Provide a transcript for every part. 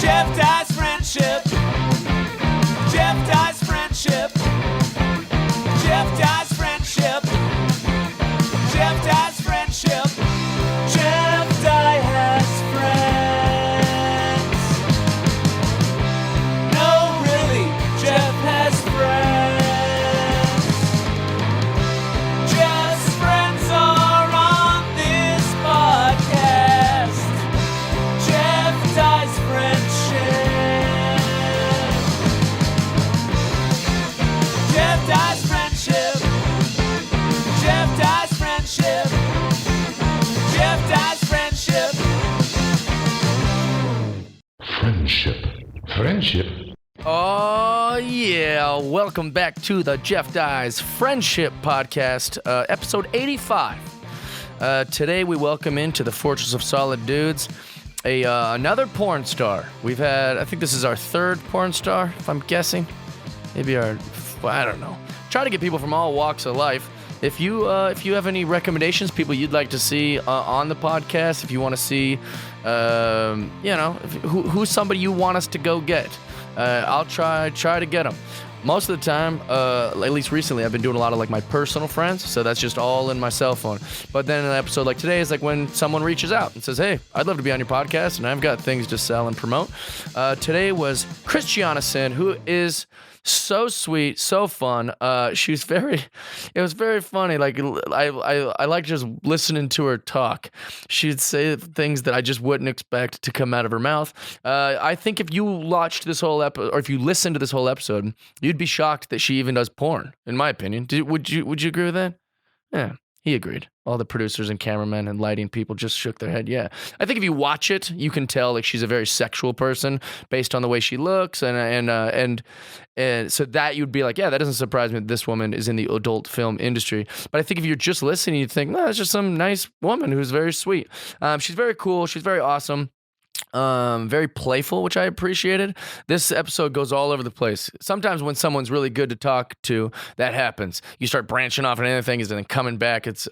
Jeff Dye's friendship. Jeff Dye's friendship. Jeff Dye's friendship. Jeff Dye's friendship. Jeff Dye has friends. No, really, Jeff has friends. Jeff's friends are on this podcast. Jeff Dye's friendship. Jeff Dye's friendship. Jeff Dye's friendship. Jeff Dye's friendship. Friendship. Oh, yeah. Welcome back to the Jeff Dye's Friendship Podcast, episode 85. Today, we welcome into the Fortress of Solid Dudes another porn star. We've had, I think this is our third porn star, if I'm guessing. Maybe I don't know. Try to get people from all walks of life. If you have any recommendations, people you'd like to see on the podcast, if you want to see, who's somebody you want us to go get, I'll try to get them. Most of the time, at least recently, I've been doing a lot of like my personal friends, so that's just all in my cell phone. But then an episode like today is like when someone reaches out and says, "Hey, I'd love to be on your podcast, and I've got things to sell and promote." Today was CHRISTIANA CINN, who is so sweet, so fun. It was very funny. Like I like just listening to her talk. She'd say things that I just wouldn't expect to come out of her mouth. I think if you watched this whole episode, or if you listened to this whole episode, you'd be shocked that she even does porn, in my opinion. Would you agree with that? Yeah. He agreed. All the producers and cameramen and lighting people just shook their head. Yeah. I think if you watch it, you can tell like she's a very sexual person based on the way she looks, and so that you'd be like, yeah, that doesn't surprise me that this woman is in the adult film industry. But I think if you're just listening, you'd think, no, it's just some nice woman who's very sweet. She's very cool. She's very awesome. Very playful, which I appreciated. This episode goes all over the place. Sometimes when someone's really good to talk to, that happens. You start branching off on anything and then coming back. It's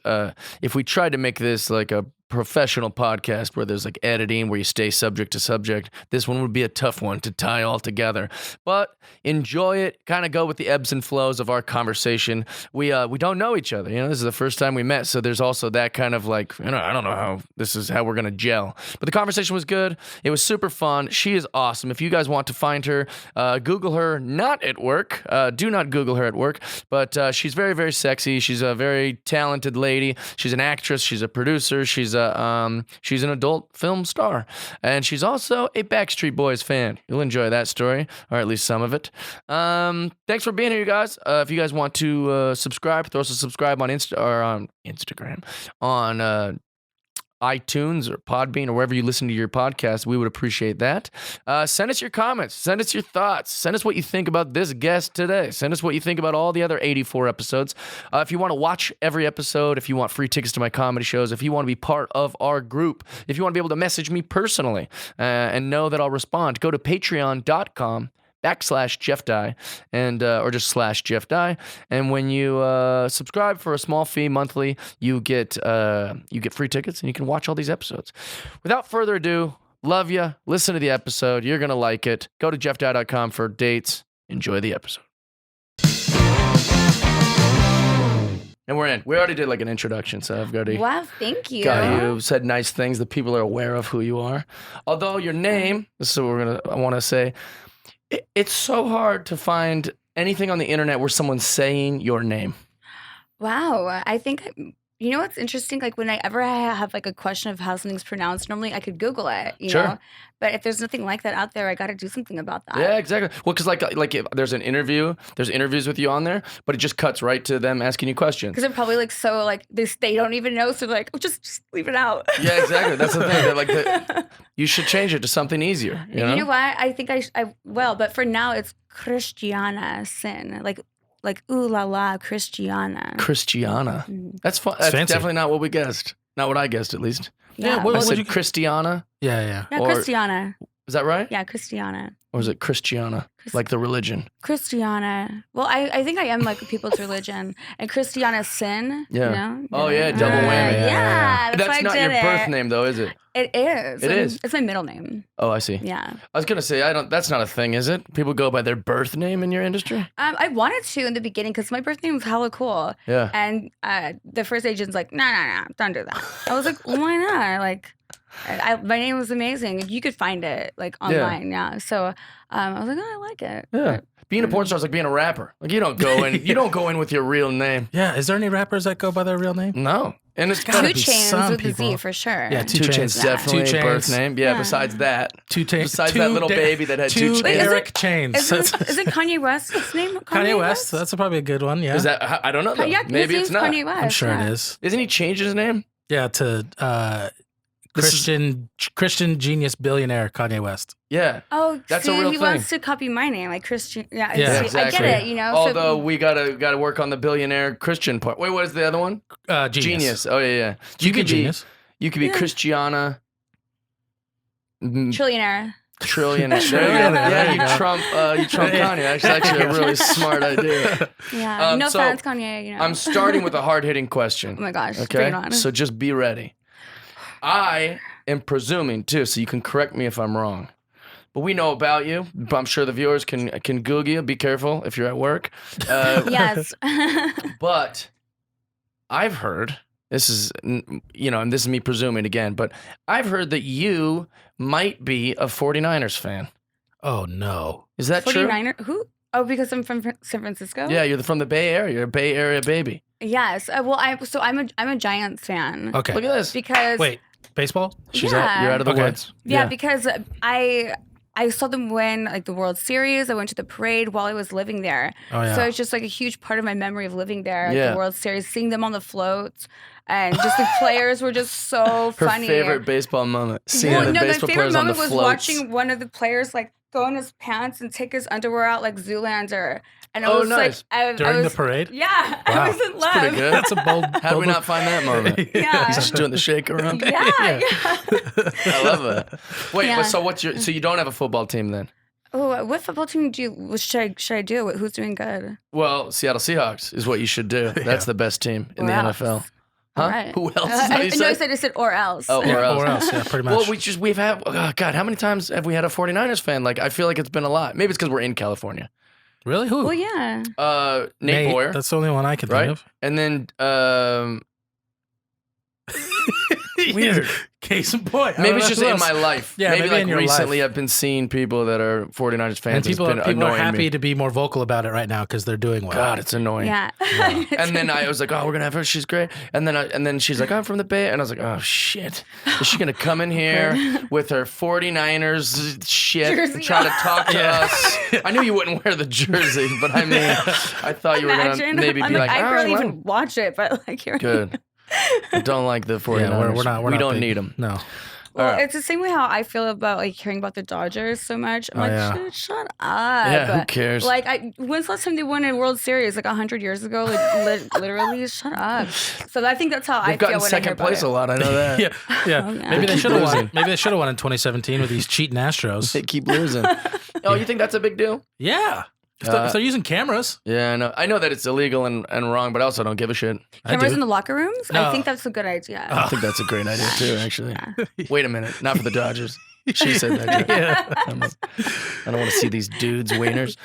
if we tried to make this like a professional podcast where there's like editing, where you stay subject to subject, this one would be a tough one to tie all together. But enjoy it. Kind of go with the ebbs and flows of our conversation. We don't know each other. This is the first time we met, so there's also that kind of like, I don't know how this is how we're gonna gel. But the conversation was good. It was super fun. She is awesome. If you guys want to find her, Google her. Not at work. Do not Google her at work. But she's very, very sexy. She's a very talented lady. She's an actress. She's a producer. She's an adult film star, and she's also a Backstreet Boys fan. You'll enjoy that story, or at least some of it. Thanks for being here, you guys. If you guys want to subscribe, throw us a subscribe on Instagram, on iTunes or Podbean or wherever you listen to your podcast. We would appreciate that. Send us your comments. Send us your thoughts. Send us what you think about this guest today. Send us what you think about all the other 84 episodes. If you want to watch every episode, if you want free tickets to my comedy shows, if you want to be part of our group, if you want to be able to message me personally and know that I'll respond, go to patreon.com/Jeff Dye and or just /Jeff Dye, and when you subscribe for a small fee monthly, you get free tickets and you can watch all these episodes. Without further ado, love you. Listen to the episode. You're gonna like it. Go to jeffdye.com for dates. Enjoy the episode. And we're in. We already did like an introduction, so I've got to. Wow, thank you. Got you. Said nice things that people are aware of who you are. Although your name, this is what I want to say. It's so hard to find anything on the internet where someone's saying your name. Wow. I think, you know what's interesting? Like whenever I have like a question of how something's pronounced, normally I could Google it, you Sure. know? But if there's nothing like that out there, I got to do something about that. Yeah, exactly. Well, because like if there's an interview, there's interviews with you on there, but it just cuts right to them asking you questions. Because they're probably like so like they don't even know, so they're like, oh, just leave it out. Yeah, exactly. That's the thing. You should change it to something easier. You know what? I think I will, but for now it's CHRISTIANA CINN, like ooh la la CHRISTIANA. CHRISTIANA. That's fun. That's fancy. definitely not what we guessed. Not what I guessed, at least. Yeah, what I would said you- Christiana. Yeah. Yeah, Or- CHRISTIANA. Is that right? Yeah, Christiana. Or is it Christiana, like the religion? Christiana. Well, I think I am like people's religion. And Christiana Cinn. Yeah. You know? Oh, yeah, double whammy. Yeah, that's why I not did your birth it. name, though, is it? It is. It is? It's my middle name. Oh, I see. Yeah. I was gonna say that's not a thing, is it? People go by their birth name in your industry? I wanted to in the beginning because my birth name was hella cool. Yeah. And the first agent's like, no, don't do that. I was like, why not? Like, my name was amazing. You could find it like online. Yeah. So I was like, oh, I like it. Yeah. But, Being a porn star is like being a rapper. Like you don't go in with your real name. Yeah, is there any rappers that go by their real name? No. And it's gotta 2 be Chainz some with the people. Z for sure. Yeah, 2 Chainz. definitely 2 a birth Chainz. name. Yeah, Yeah. besides that. 2 Chainz. Besides that little baby that had 2 two Chainz. Wait, is it- Eric Chainz. Isn't Kanye West's name Kanye West. That's probably a good one. Yeah, Is that I don't know though. Yeah, Maybe his it's name's not. Kanye West. I'm sure yeah. it is. Isn't he changed his name? Yeah, to This is- Christian genius billionaire Kanye West. Yeah. Oh, That's see, a real he thing. wants to copy my name, like Christian. Yeah, Yeah, see, exactly. I get it. You know. Although we gotta work on the billionaire Christian part. Wait, what is the other one? Genius. Oh yeah. You could could genius. You could be Yeah. Christiana. Trillionaire. Trillionaire. There you go. There Yeah, you go. you trump Kanye. That's actually a really smart idea. Yeah. No so offense, Kanye. You know. I'm starting with a hard-hitting question. Oh my gosh. Bring Okay, it on. so just be ready. I am presuming too, so you can correct me if I'm wrong. But we know about you. But I'm sure the viewers can Google you. Be careful if you're at work. Yes. But I've heard this is and this is me presuming again. But I've heard that you might be a 49ers fan. Oh no. Is that true? 49er. Who? Oh, because I'm from San Francisco. Yeah, you're from the Bay Area. You're a Bay Area baby. Yes. Well, I'm a Giants fan. Okay. Look at this. Because Wait, baseball? You're Yeah. out of the Okay. woods. Yeah, because I saw them win like the World Series. I went to the parade while I was living there. Oh yeah. So it's just like a huge part of my memory of living there at Yeah. the World Series, seeing them on the floats, and just the players were just so Her funny. favorite baseball moment. Seeing Well, the no, my baseball favorite players on the moment was floats. watching one of the players like go in his pants and take his underwear out like Zoolander. And I Oh, was nice. like, I During was, the parade? Yeah, Wow. I was in love. Pretty good. That's a bold. How did we not find that moment? Yeah. He's just doing the shake around. Yeah. I love that. Wait, Yeah. but so you don't have a football team then? Oh, what football team should I do? Who's doing good? Well, Seattle Seahawks is what you should do. That's the best team in the Or else. NFL. Huh? All right. Who else? Is that what you No, said? I said or else. Oh, or else. Or else, yeah, pretty much. Well, we've had, oh God, how many times have we had a 49ers fan? Like, I feel like it's been a lot. Maybe it's because we're in California. Really? Who? Well, yeah. Nate Boyer, That's the only one I can right? think of. And then weird. Case in point. I Maybe don't it's know just who in else. my life. Yeah, maybe maybe like in your recently life. I've been seeing people that are 49ers fans. And people it's been are annoying happy me. to be more vocal about it right now because they're doing well. God, it's annoying. Yeah. And then I was like, oh, we're gonna have her. She's great. And then she's like, I'm from the Bay. And I was like, oh shit, is she gonna come in here with her 49ers shit Jersey and try to talk to Yeah. us? I knew you wouldn't wear the jersey, but I mean, I thought you were gonna Imagine. maybe I'm be like, I all barely right, even watch it, but like you're good. I don't like the 49ers. Yeah, we're not. we not don't big. need them. No. Well, Alright. it's the same way how I feel about like hearing about the Dodgers so much. I'm Oh, like, yeah. dude, shut up. Yeah, who cares? Like, when's the last time they won a World Series? Like 100 years ago? Like, literally, shut up. So I think that's how I They've feel gotten when I hear second about place it. a lot. I know that. Yeah, yeah. Oh, yeah. Maybe they Keep should have won. losing. Maybe they should have won in 2017 with these cheating Astros. They keep losing. Oh, you think that's a big deal? Yeah. If they're using cameras, Yeah, I know. I know that it's illegal and wrong, but I also don't give a shit. I Cameras do. in the locker rooms? No. I think that's a good idea. I think that's a great idea too, actually. Wait a minute, not for the Dodgers. She said that. Yeah. I don't want to see these dudes wieners.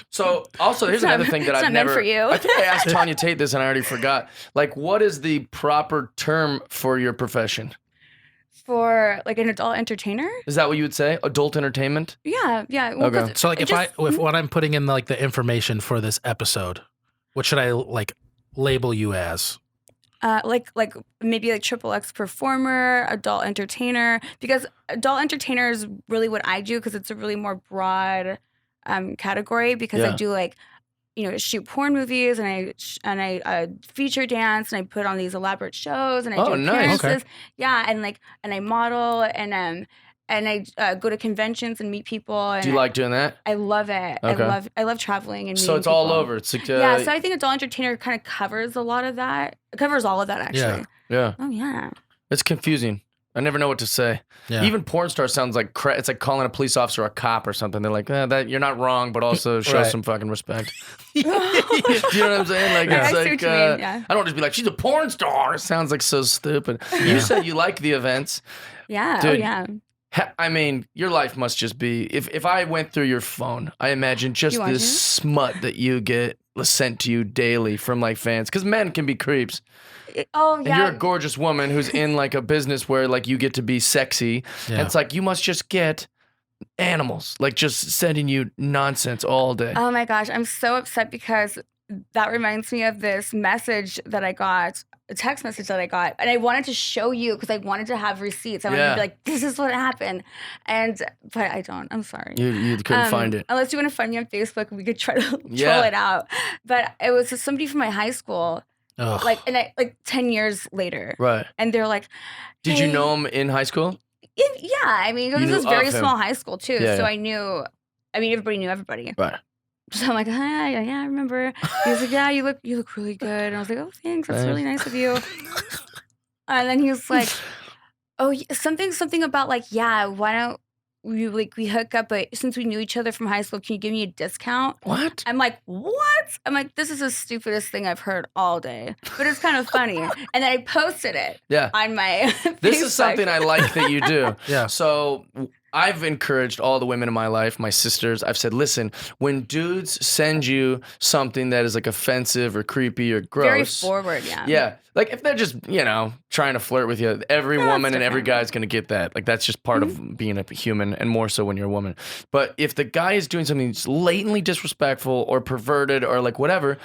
So also, here's It's not- another thing that it's I've not meant never. for you. I think I asked Tanya Tate this and I already forgot. Like, what is the proper term for your profession? For like an adult entertainer? Is that what you would say? Adult entertainment? Yeah, yeah. Well, Okay. 'cause So like it if when I'm putting in like the information for this episode, what should I like label you as? like maybe like triple X performer, adult entertainer, because adult entertainer is really what I do because it's a really more broad category because I Yeah. do like shoot porn movies and I feature dance and I put on these elaborate shows and I Oh, do nice. appearances. Yeah, and I model and I go to conventions and meet people. And Do you like doing that? I love it. Okay. I love traveling and So meeting it's all people. over. It's like, Yeah, so I think adult entertainer kind of covers a lot of that. It covers all of that actually. yeah. Oh yeah. It's confusing. I never know what to say. Yeah. Even porn star sounds like it's like calling a police officer a cop or something. They're like, that you're not wrong, but also show Right. some fucking respect. Do you know what I'm saying? Like, Yeah, it's I see like, what you mean, yeah. I don't just be like, she's a porn star. It sounds like so stupid. You said you like the events. Yeah. Dude, Oh yeah. I mean, your life must just be, if I went through your phone, I imagine just You want this to? smut that you get sent to you daily from like fans. Because men can be creeps. Oh And yeah. you're a gorgeous woman who's in like a business where like you get to be sexy. Yeah. And it's like you must just get animals like just sending you nonsense all day. Oh my gosh, I'm so upset because that reminds me of this message that I got, a text message that I got, and I wanted to show you because I wanted to have receipts. I wanted to be like, this is what happened, but I don't. I'm sorry. You couldn't find it. Unless you want to find me on Facebook, we could try to Yeah. troll it out. But it was just somebody from my high school, Ugh. like 10 years later, Right. and they're like, Did you "Hey." know him in high school? Yeah, I mean, it You was knew this very of him. small high school too, Yeah, so yeah. I knew. I mean, everybody knew everybody. Right. So I'm like, hi, yeah, I remember. He was like, yeah, you look really good. And I was like, oh, thanks, that's really nice of you. And then he was like, oh, something about like, yeah, why don't we hook up? But since we knew each other from high school, can you give me a discount? What? I'm like, what? I'm like, this is the stupidest thing I've heard all day, but it's kind of funny. And then I posted it Yeah. on my. This Facebook. is something I like that you do. Yeah. So I've encouraged all the women in my life, my sisters, I've said, listen, when dudes send you something that is like offensive or creepy or gross. Very forward, yeah. Yeah. Like if they're just, trying to flirt with you, every Yeah, woman that's and every different. guy's going to get that. Like that's just part of being a human and more so when you're a woman. But if the guy is doing something that's latently disrespectful or perverted or like whatever,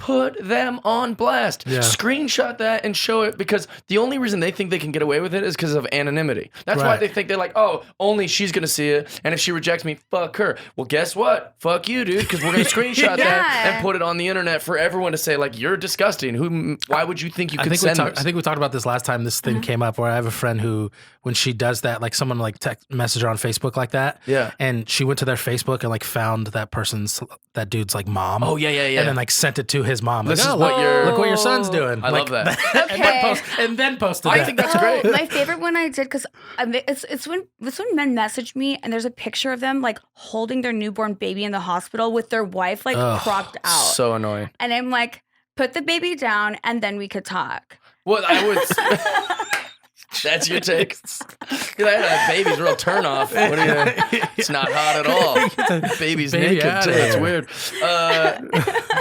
put them on blast. Yeah. Screenshot that and show it because the only reason they think they can get away with it is because of anonymity. That's why Right. they think they're like, oh, only she's going to see it. And if she rejects me, fuck her. Well, guess what? Fuck you, dude, because we're going to screenshot that Yeah. and put it on the internet for everyone to say, like, you're disgusting. Why would you think you could send this? I think we talked about this last time this thing came up where I have a friend who, when she does that, like someone like text message her on Facebook like that. Yeah. And she went to their Facebook and like found that dude's like mom. Oh, yeah. And then like sent it to his mom. This like, is what you're- look what your son's doing. I Like, love that. and then posted I that. think that's great. My favorite one I did because it's when men message me and there's a picture of them like holding their newborn baby in the hospital with their wife like Ugh, propped out, So annoying. and I'm like, put the baby down and then we could talk. Well, I would. That's your take. That baby's a real turnoff. What are you? It's not hot at all. Baby's Baby naked outta too. That's here. weird.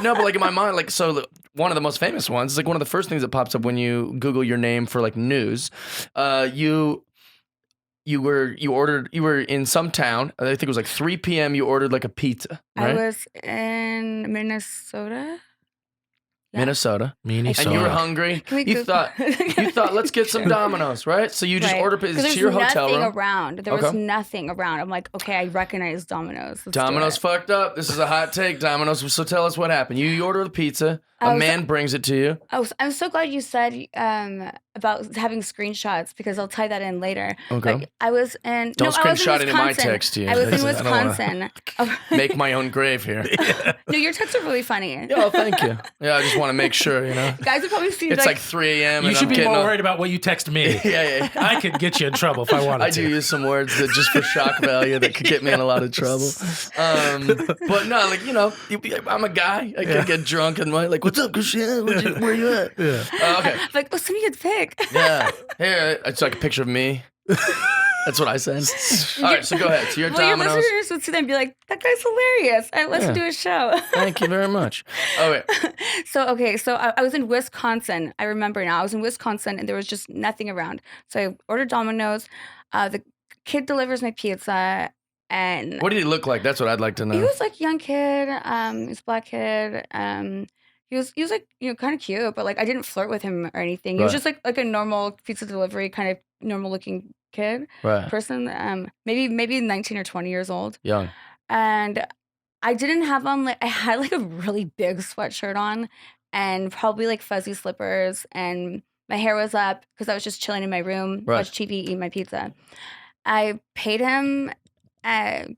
No, but like in my mind, like so. One of the most famous ones is like one of the first things that pops up when you Google your name for like news. You were in some town. I think it was like 3 p.m. You ordered like a pizza. Right? I was in Minnesota. Yeah. Minnesota. Meanie And you were soda. hungry. Can we You Google- thought, let's get some Domino's, right? So you just Right. order 'Cause pizza there's to your hotel nothing room. around. There was Okay. nothing around. I'm like, okay, I recognize Domino's. Let's do Domino's it. fucked up. This is a hot take, Domino's. So tell us what happened. You order the pizza. A man brings it to you. I'm so glad you said about having screenshots because I'll tie that in later. Okay. Like, I was in. Don't no, I was in screenshot it in my Wisconsin. text to you. I was in I don't wanna Wisconsin. Make my own grave here. No, your texts are really funny. Oh, thank you. Yeah, I just want to make sure, Guys would probably see It's like 3 a.m. You and should I'm be getting more all- worried about what you text me. Yeah. I could get you in trouble if I wanted I to. do use some words that just for shock value that could get me in a lot of trouble. But no, like, I'm a guy. I can get drunk and like, what's up, Christiana? Where you at? Yeah. Okay. Like, oh, send me a pic. Yeah. Here, it's like a picture of me. That's what I send. All right, so go ahead. So your Well, your Domino's. listeners would see that and be like, that guy's hilarious. I listened to his show. Thank you very much. Oh, wait. So I was in Wisconsin. I remember now. I was in Wisconsin and there was just nothing around. So I ordered Domino's. The kid delivers my pizza, and What did he look like? That's what I'd like to he know. was like a young kid. He's a black kid. He was like kind of cute, but like I didn't flirt with him or anything. He was Right. just like a normal pizza delivery kind of normal looking kid Right. person. Maybe 19 or 20 years old. Young. And I didn't have on like I had like a really big sweatshirt on and probably like fuzzy slippers, and my hair was up because I was just chilling in my room, Right. watch TV, eat my pizza. I paid him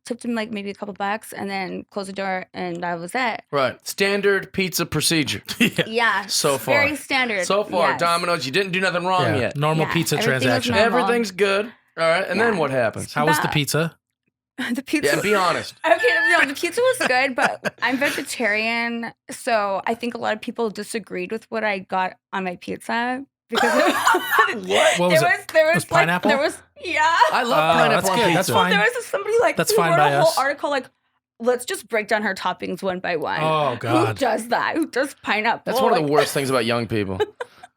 tipped him like maybe a couple bucks, and then closed the door, and that was it. Right. Standard pizza procedure. Yeah. So far. Very standard. So far, yes. Domino's, you didn't do nothing wrong Yeah, yet. normal Yeah, pizza everything was transaction. normal. Everything's good. All right. And then Yeah. what happens? How was the pizza? The pizza. Yeah, be honest. Okay, no, the pizza was good, but I'm vegetarian, so I think a lot of people disagreed with what I got on my pizza because What was it? There Was was pineapple? there was I love that's pineapple on good. pizza. That's well, fine. there was somebody like That's who fine wrote by a whole us. article like, let's just break down her toppings one by one. Oh, God. Who does that? Who does pineapple? That's one of Like, the worst things about young people.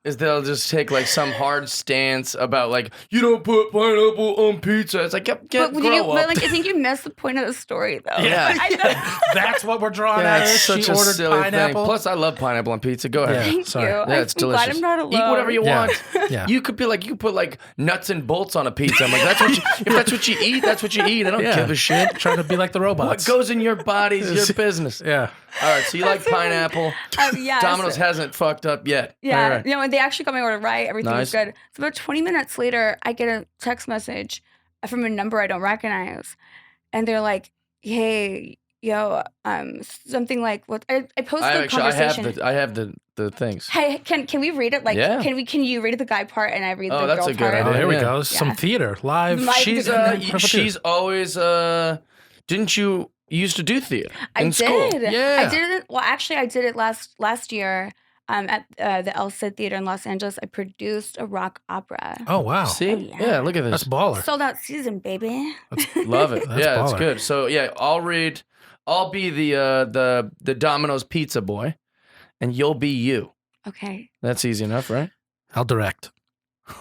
Is they'll just take like some hard stance about like you don't put pineapple on pizza. It's like get But, grow up. like I think you missed the point of the story though. Yeah. Like, I know. That's what we're drawing Yeah, at. it's She such a ordered silly pineapple. thing. Plus, I love pineapple on pizza. Go ahead. Yeah. Thank Sorry. you. Yeah, it's I'm glad delicious. I'm not alone. Eat whatever you Yeah. want. Yeah. You could be like, you put like nuts and bolts on a pizza. I'm like, that's what you, if that's what you eat, that's what you eat. I don't Yeah. give a shit. Trying to be like the What robots. goes in your body's your business. Yeah. All right, so you like pineapple. Yeah. Domino's so- hasn't fucked up yet. Yeah, All right. you know, and they actually got my order right. Everything was Nice. good. So about 20 minutes later, I get a text message from a number I don't recognize, and they're like, "Hey, yo, something like what?" I posted I the actually, conversation. I have the things. Hey, can we read it? Like, Yeah. can you read the guy part and I read Oh, the that's girl a good part? idea. Oh, here we Yeah. go. Some Yeah. theater live. Like- She's always didn't you used to do theater I in did. school? Yeah. I did it. Well, actually, I did it last year. At the El Cid Theater in Los Angeles, I produced a rock opera. Oh, wow. See? yeah. Yeah, look at That's this. baller. Sold out season, baby. Love it. That's Yeah, it's baller. good. So yeah, I'll be the Domino's pizza boy, and you'll be you. Okay, That's easy enough, right? I'll direct.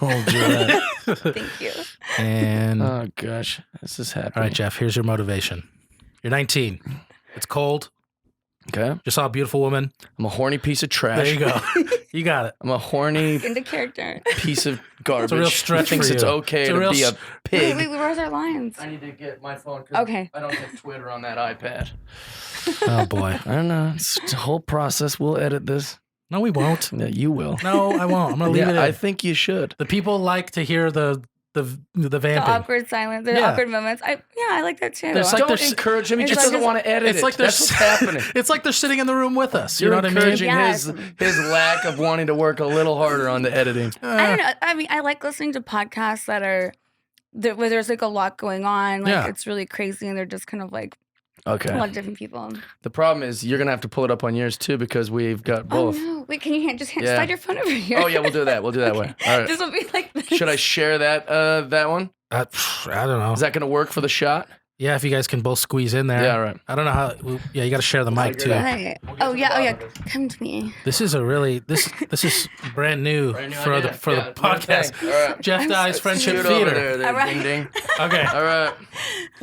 Oh, God. thank you. And all Oh gosh, this is happening. right, Jeff, here's your motivation. You're 19. It's cold. Okay, Just saw a beautiful woman. I'm a horny piece of trash. There you go. You got it. I'm a horny Into character. piece of garbage. real stretch Who thinks for it's you. okay It's a to real be a s- pig. Wait, where's our lines? I need to get my phone. 'Cause Okay. I don't have Twitter on that iPad. Oh, boy. I don't know. It's a whole process. We'll edit this. No, we won't. Yeah, you will. No, I won't. I'm going to leave it in. I think you should. The people like to hear the The vamping. awkward silence, the Yeah. awkward moments. I like that too. There's like Don't there's- encourage him. He it's just like doesn't just- want to edit It's it. like That's what's happening. It's like they're sitting in the room with us. You're you know what I mean? encouraging Yes. his lack of wanting to work a little harder on the editing. I don't know. I mean, I like listening to podcasts where there's like a lot going on. Like Yeah. it's really crazy, and they're just kind of like a Okay. lot of different people. The problem is you're gonna have to pull it up on yours too because we've got Oh both. no! Wait, can you just Yeah. slide your phone over here? Oh yeah, we'll do that. We'll do that way. All right. This will be like. This. Should I share that one? I don't know. Is that gonna work for the shot? Yeah, if you guys can both squeeze in there. Yeah, all right. I don't know how. Yeah, you got to share the mic too. Right. Oh yeah! Oh yeah! Come to me. This is a really this is brand new, for the podcast. All right. Jeff Dye's Friendship Shoot over Theater. there, All right. ding ding. Okay, All right.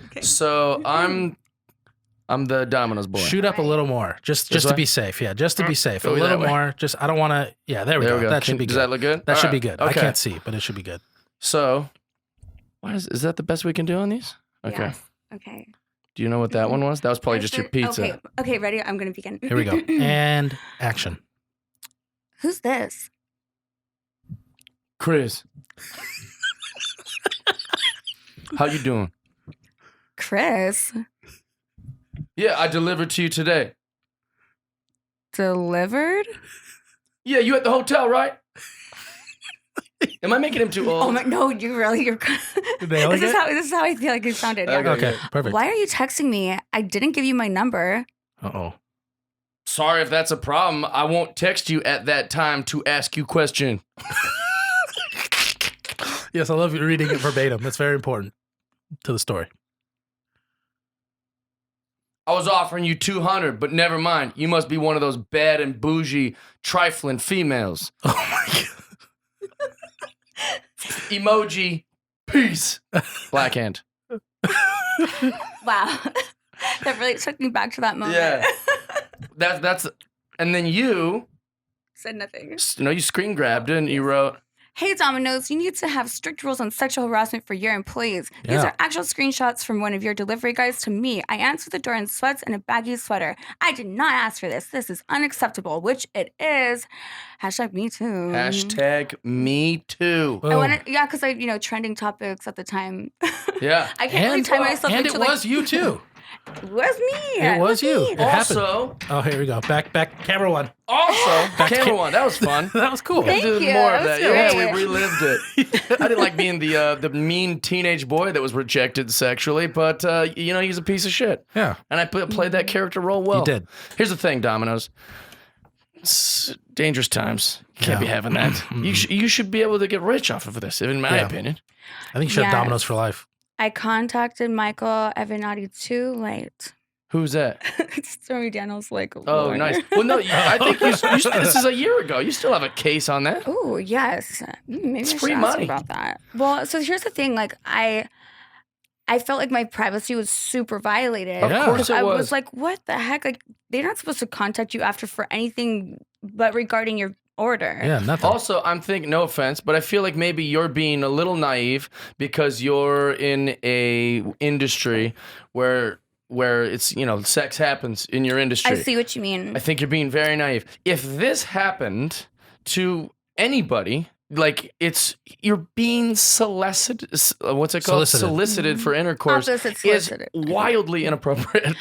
Okay. So I'm the Domino's boy. shoot up a little more, just This to way? be safe. Yeah, just to be safe. Go A that little way. more. Just I don't want to. Yeah, there we There go. we go. That should be Does good. that look good? That All should be right. good. I Okay. can't see, but it should be good. So, is that the best we can do on these? Okay. Yes. Okay. Do you know what that one was? That was probably just your pizza. Okay. Okay. Ready? I'm gonna begin. Here we go. And action. Who's this? Chris. How you doing? Chris. Yeah, I delivered to you today. Delivered? Yeah, you at the hotel, right? Am I making him too old? Oh my! No, you're. Nailing This is it? this is how I feel like it sounded. Yeah. Okay. Okay, perfect. Why are you texting me? I didn't give you my number. Uh-oh. Sorry if that's a problem. I won't text you at that time to ask you question. Yes, I love you reading it verbatim. That's very important to the story. I was offering you 200, but never mind. You must be one of those bad and bougie, trifling females. Oh my god. Emoji, peace. Black hand. Wow, that really took me back to that moment. Yeah. That's and then you Said nothing. you screen grabbed it and you wrote, Hey, Domino's, you need to have strict rules on sexual harassment for your employees. These Yeah. are actual screenshots from one of your delivery guys to me. I answered the door in sweats and a baggy sweater. I did not ask for this. This is unacceptable, which it is. Hashtag me too. Hashtag me too. I Boom. wanted, yeah, because trending topics at the time. Yeah. I can't really tie myself and into it was you too. It was me. It was you. me. It happened. Also, Oh, here we go. Back, camera one. camera one. That was fun. That was cool. Thank Do you. more That of was that. Yeah, great. we relived it. I didn't like being the mean teenage boy that was rejected sexually, but he's a piece of shit. Yeah. And I played that character role well. You did. Here's the thing, Domino's. It's dangerous times. You can't be having that. You should be able to get rich off of this, in my Yeah. opinion. I think you should have Yes. Domino's for life. I contacted Michael Evenati too late. Who's that? Stormy Daniels like. Oh, nice. Well, no, I think this is a year ago. You still have a case on that. Oh yes, maybe It's I should free ask money. about that. Well, so here's the thing. Like I felt like my privacy was super violated. Of course it I was. was like, what the heck? Like they're not supposed to contact you after for anything but regarding your order. Yeah, nothing. Also, I'm thinking, no offense, but I feel like maybe you're being a little naive because you're in a industry where it's, sex happens in your industry. I see what you mean. I think you're being very naive. If this happened to anybody, like you're being solicited. What's it called? Solicited. Solicited for intercourse Opposite is solicited. wildly inappropriate. And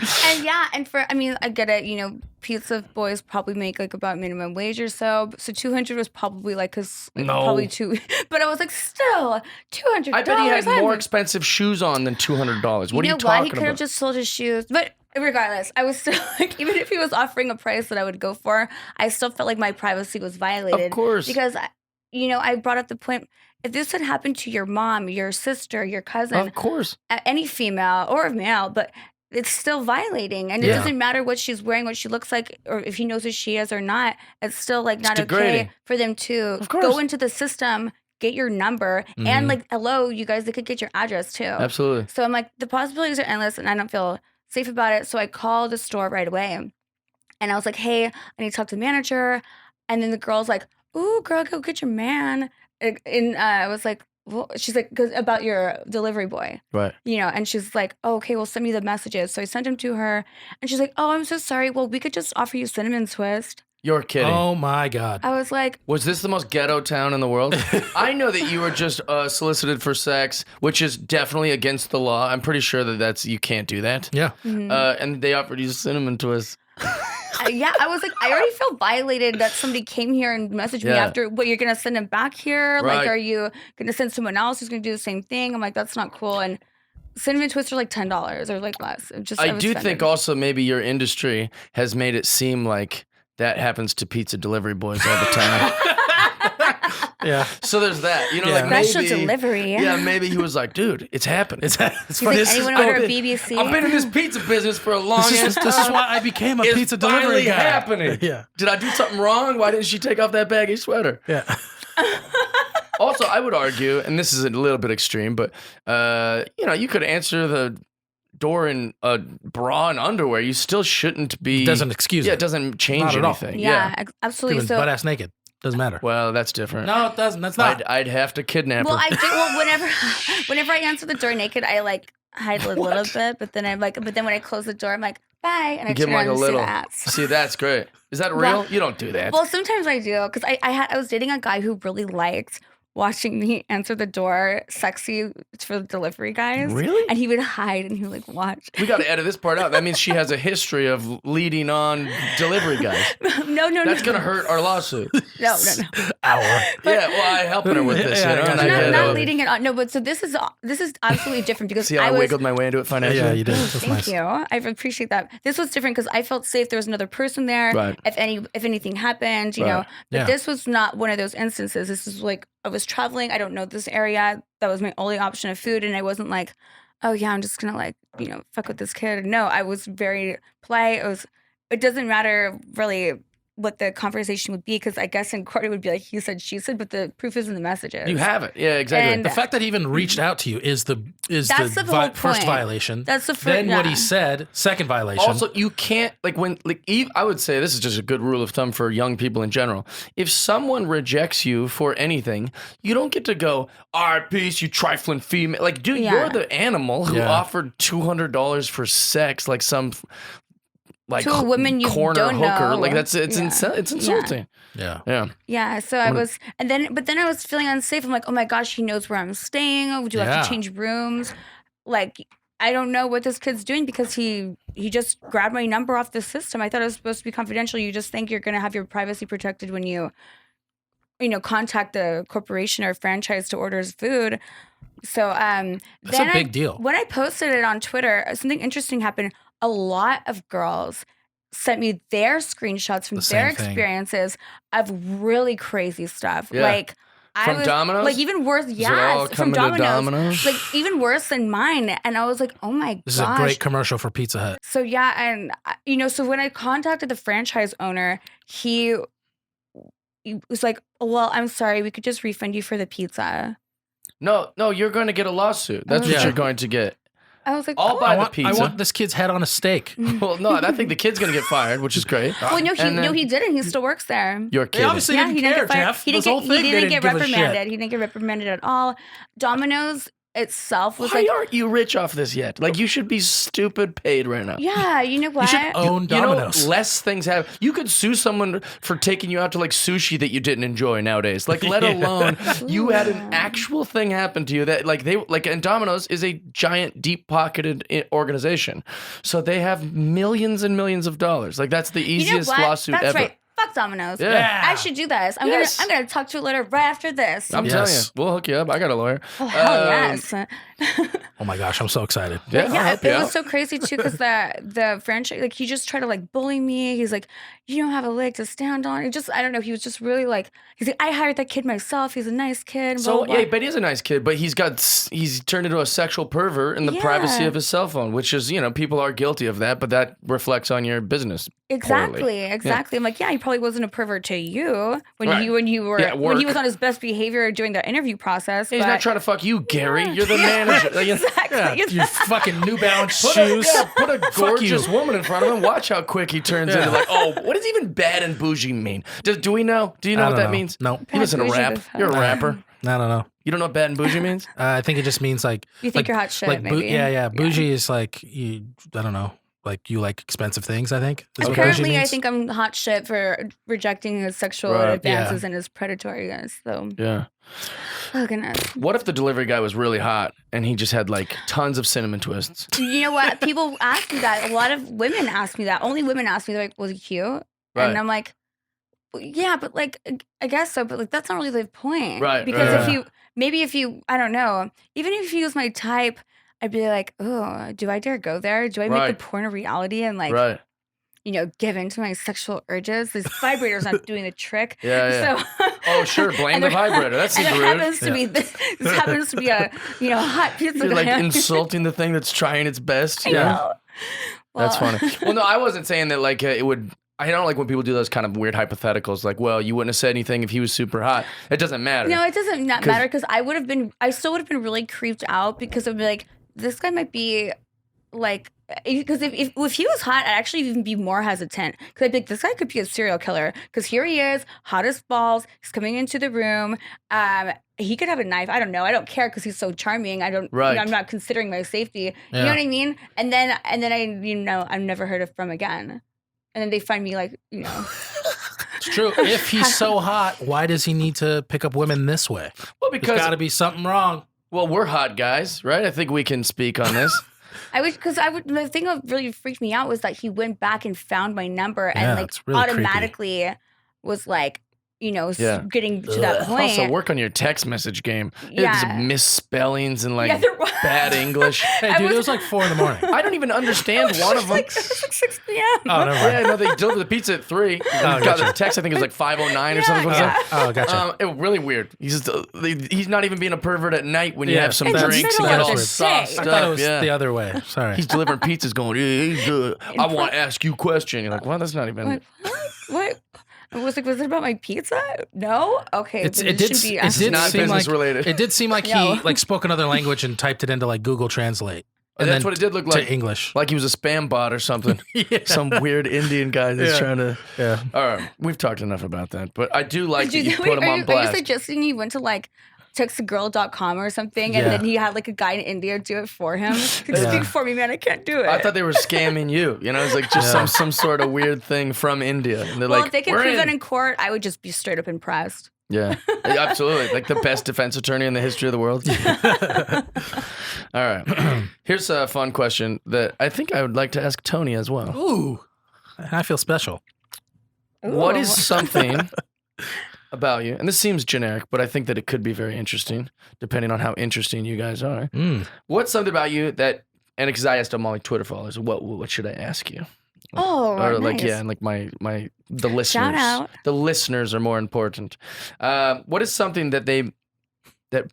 I get it. Pizza boys probably make like about minimum wage or so. So 200 was probably No. probably too. But I was like, still $200. I bet he had more expensive shoes on than $200. What are you He talking could have about? just sold his shoes. But regardless, I was still like, even if he was offering a price that I would go for, I still felt like my privacy was violated. Of course. Because I brought up the point. If this had happened to your mom, your sister, your cousin, Of course. any female or male, but it's still violating. And it Yeah. doesn't matter what she's wearing, what she looks like, or if he knows who she is or not. It's still like not degrading. okay for them to Of course. go into the system, get your number, and like, hello, you guys, they could get your address too. Absolutely. So I'm like, the possibilities are endless and I don't feel safe about it. So I called the store right away. And I was like, hey, I need to talk to the manager. And then the girl's like, ooh, girl, go get your man. And I was like, well, she's like, 'cause about your delivery boy, Right. and she's like, oh, okay, well, send me the messages. So I sent them to her. And she's like, oh, I'm so sorry. Well, we could just offer you cinnamon twist. You're kidding. Oh my God. I was like, Was this the most ghetto town in the world? I know that you were just solicited for sex, which is definitely against the law. I'm pretty sure that you can't do that. Yeah. And they offered you cinnamon twists. yeah, I was like, I already feel violated that somebody came here and messaged me Yeah. after. What, you're gonna send him back here? Right. Like, are you gonna send someone else who's gonna do the same thing? I'm like, that's not cool. And cinnamon twists are like $10 or like less. I was do offended. think also maybe your industry has made it seem like that happens to pizza delivery boys all the time. Yeah. So there's that. Yeah. Like Special maybe, dmelivry. Yeah, maybe he was like, dude, it's happening. It's He's funny. like, anyone order a BBC? I've been in this pizza business for a long This time. is why I became a It's pizza delivery finally guy. happening. Yeah. Did I do something wrong? Why didn't she take off that baggy sweater? Yeah. Also, I would argue, and this is a little bit extreme, but you could answer the door in a bra and underwear. You still shouldn't be. Doesn't excuse Yeah, it. it doesn't change Not at all. anything. yeah, He absolutely. was So, butt ass naked. Doesn't matter. Well, that's different. No, it doesn't. That's not. I'd have to kidnap well, her. I do. Well, whenever I answer the door naked, I like hide a little bit, but then when I close the door, I'm like, bye, and I Give turn him like around a and see little. the ass. See, that's great. Is that Well- real? You don't do that. Well, sometimes I do because I was dating a guy who really liked watching me answer the door sexy for the delivery guys. Really? And he would hide and he would like watch. We got to edit this part out. That means she has a history of leading on delivery guys. no. That's gonna hurt our lawsuit. No. Hour. Yeah, well, I helping her with this, Yeah, you know. I and got I you. get Not it. leading it on. No, but so this is absolutely different because See how I was. wiggled my way into it financially? Yeah, you did. That's Thank nice. you. I appreciate that. This was different because I felt safe. There was another person there. Right. If anything happened, you know. Right. But Yeah. this was not one of those instances. This is like I was traveling. I don't know this area. That was my only option of food, and I wasn't like, oh yeah, I'm just gonna fuck with this kid. No, I was very polite. It doesn't matter really what the conversation would be, because I guess in court it would be like he said, she said, but the proof is in the messages. You have it. Yeah, exactly. And The fact that he even reached out to you is the whole first point. violation. That's the first. Then what he said, second violation. Also, you can't I would say this is just a good rule of thumb for young people in general. If someone rejects you for anything, you don't get to go, all right, peace, you trifling female. Like, dude, you're the animal who offered $200 for sex, like some like to a woman you corner don't hooker. know. Like it's insulting. Yeah. So I was, but then I was feeling unsafe. I'm like, oh my gosh, he knows where I'm staying. Oh, do I have to change rooms? Like, I don't know what this kid's doing, because he just grabbed my number off the system. I thought it was supposed to be confidential. You just think you're going to have your privacy protected when you contact the corporation or franchise to order his food. So That's then a big deal. When I posted it on Twitter, something interesting happened. A lot of girls sent me their screenshots from their experiences of really crazy stuff. Yeah. Like From Domino's? like even worse. Is it Yes, all from coming to Domino's. Like even worse than mine. And I was like, oh my This gosh. is a great commercial for Pizza Hut. So yeah, and so when I contacted the franchise owner, he was like, well, I'm sorry, we could just refund you for the pizza. No, you're going to get a lawsuit. That's what you're going to get. I was like, I'll buy I the pizza. want this kid's head on a steak. Well, no, I think the kid's going to get fired, which is great. well, no, he didn't. He still works there. You're They kidding. obviously Yeah, didn't he didn't care, get fired. Jeff. He didn't This whole get, thing, he they didn't get give a shit. reprimanded. He didn't get reprimanded at all. Domino's itself was Why like, aren't you rich off this yet? Like, you should be stupid paid right now. yeah, you know what? You should own Domino's. You know, less things have. You could sue someone for taking you out to like sushi that you didn't enjoy nowadays. Like, let alone you had an actual thing happen to you that and Domino's is a giant, deep-pocketed organization, so they have millions and millions of dollars. Like, that's the easiest lawsuit That's ever. right. Fuck Domino's. Yeah. I should do this. I'm gonna talk to a lawyer right after this. I'm telling you, we'll hook you up. I got a lawyer. Oh hell yes. Oh my gosh, I'm so excited. Yeah, I'll Yeah, help you it was out. so crazy too, because the franchise, like, he just tried to like bully me. He's like, you don't have a leg to stand on. I don't know. He was just really like, he's like, I hired that kid myself. He's a nice kid. So blah, blah, yeah, blah. but he's a nice kid, but he's turned into a sexual pervert in the privacy Yeah. of his cell phone, which is, people are guilty of that, but that reflects on your business. Exactly. Yeah. I'm like, yeah, he probably wasn't a pervert to you when Right. when he work. was on his best behavior during the interview process. He's but- not trying to fuck you, Gary. You're the manager. Like, Exactly. Your fucking New Balance Put shoes. a gorgeous you. woman in front of him. Watch how quick he turns into like, oh, what does even bad and bougie mean? Do we know? Do you know I what don't that know. means? No. You listen to Bad, rap. bougie, You're a but- rapper. I don't know. You don't know what bad and bougie means? I think it just means like You think you're hot shit, like maybe. yeah. Bougie is like I don't know. Like you like expensive things. I think. Is what bougie Apparently, I means. think I'm hot shit for rejecting his sexual Right. advances and his predatoryness. So, Yeah. oh goodness. What if the delivery guy was really hot and he just had like tons of cinnamon twists? You know what? People ask me that. A lot of women ask me that. Only women ask me, they're like, was he cute? Right. And I'm like, well, yeah, but like, I guess so. But like, that's not really the point. Right, Because right. if you, I don't know, even if he was my type, I'd be like, oh, do I dare go there? Do I make Right. the porn a reality and like, Right. give in to my sexual urges? This vibrator's not doing the trick. Yeah. So, Oh, sure. Blame and the there- vibrator. That and seems it rude. happens to be this happens to be a hot pizza You're like guy. insulting the thing that's trying its best. I know. That's Well, funny. Well, no, I wasn't saying that like it would. I don't like when people do those kind of weird hypotheticals. Like, well, you wouldn't have said anything if he was super hot. It doesn't matter. No, it doesn't not matter because I still would have been really creeped out because I'd be like, this guy might be like, because if he was hot, I'd actually even be more hesitant because I'd be like, this guy could be a serial killer because here he is, hot as balls. He's coming into the room. He could have a knife. I don't know. I don't care because he's so charming. Right. I'm not considering my safety. You Yeah. know what I mean? And then I've never heard of from again. And then they find me like, It's true. If he's so hot, why does he need to pick up women this way? Well, There's because got to be something wrong. we're hot guys, right? I think we can speak on this. the thing that really freaked me out was that he went back and found my number Yeah, and like it's really creepy. automatically was like, Yeah. getting to that point. Also, work on your text message game. Yeah. It's misspellings and like Yeah, there was. bad English. Hey, dude, it was like 4 in the morning. I don't even understand one of them. It was like 6 p.m. Oh, never mind. Yeah, no, they delivered the pizza at 3. Got gotcha. the text, I think it was like 5:09 or something. What is Yeah. that? Oh, gotcha. It was really weird. He's not even being a pervert at night when you Yeah, have some in the drinks and middle get of all the sauced day. I thought it up. was Yeah. the other way. Sorry. He's delivering pizzas going, I want to ask you a question. You're like, well, that's not even. Like, what? What? I was like, was it about my pizza? No. Okay. It then did. shouldn't be It asking did me. Not seem business like related. it did seem like No. he like spoke another language and typed it into like Google Translate. And That's then what it did look to like. English. Like he was a spam bot or something. Yeah. Some weird Indian guy that's Yeah. trying to. Yeah. All right, we've talked enough about that, but I do like that Did you you- put him are on you- Are blast. you suggesting he went to like textagirl.com or something, and Yeah. then he had like a guy in India do it for him? Could Yeah. speak for me, man. I can't do it. I thought they were scamming you. You know, it's like just Yeah. some sort of weird thing from India. And they're well, like, if they could "We're prove that in." in court, I would just be straight up impressed. Yeah, absolutely. Like the best defense attorney in the history of the world. All right. Here's a fun question that I think I would like to ask Tony as well. Ooh. I feel special. What Ooh. is something about you? And this seems generic, but I think that it could be very interesting, depending on how interesting you guys are. What's something about you that, and because I asked all my Twitter followers, what should I ask you? Oh, Or like, nice. yeah, and like the listeners. out. The listeners are more important. What is something that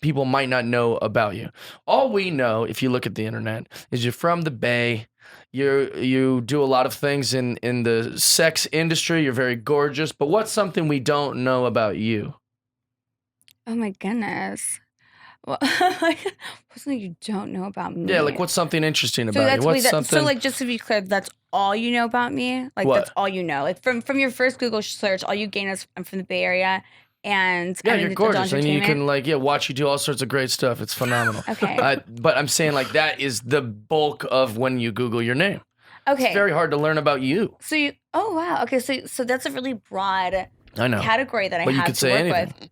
people might not know about you? All we know, if you look at the internet, is you're from the Bay. You do a lot of things in the sex industry. You're very gorgeous. But what's something we don't know about you? Oh my goodness. Well, what's something you don't know about me? Yeah, like what's something interesting So about you? that's What's something? so like just to be clear, that's all you know about me. Like What? that's all you know. Like from your first Google search, all you gain is I'm from the Bay Area, and Yeah, I'm you're in adult gorgeous, and you can entertainment. watch you do all sorts of great stuff. It's phenomenal. Okay. But I'm saying like that is the bulk of when you Google your name. Okay. It's very hard to learn about you. So you. Oh wow. Okay. So that's a really broad I know. category that I But you have could to say work anything. with.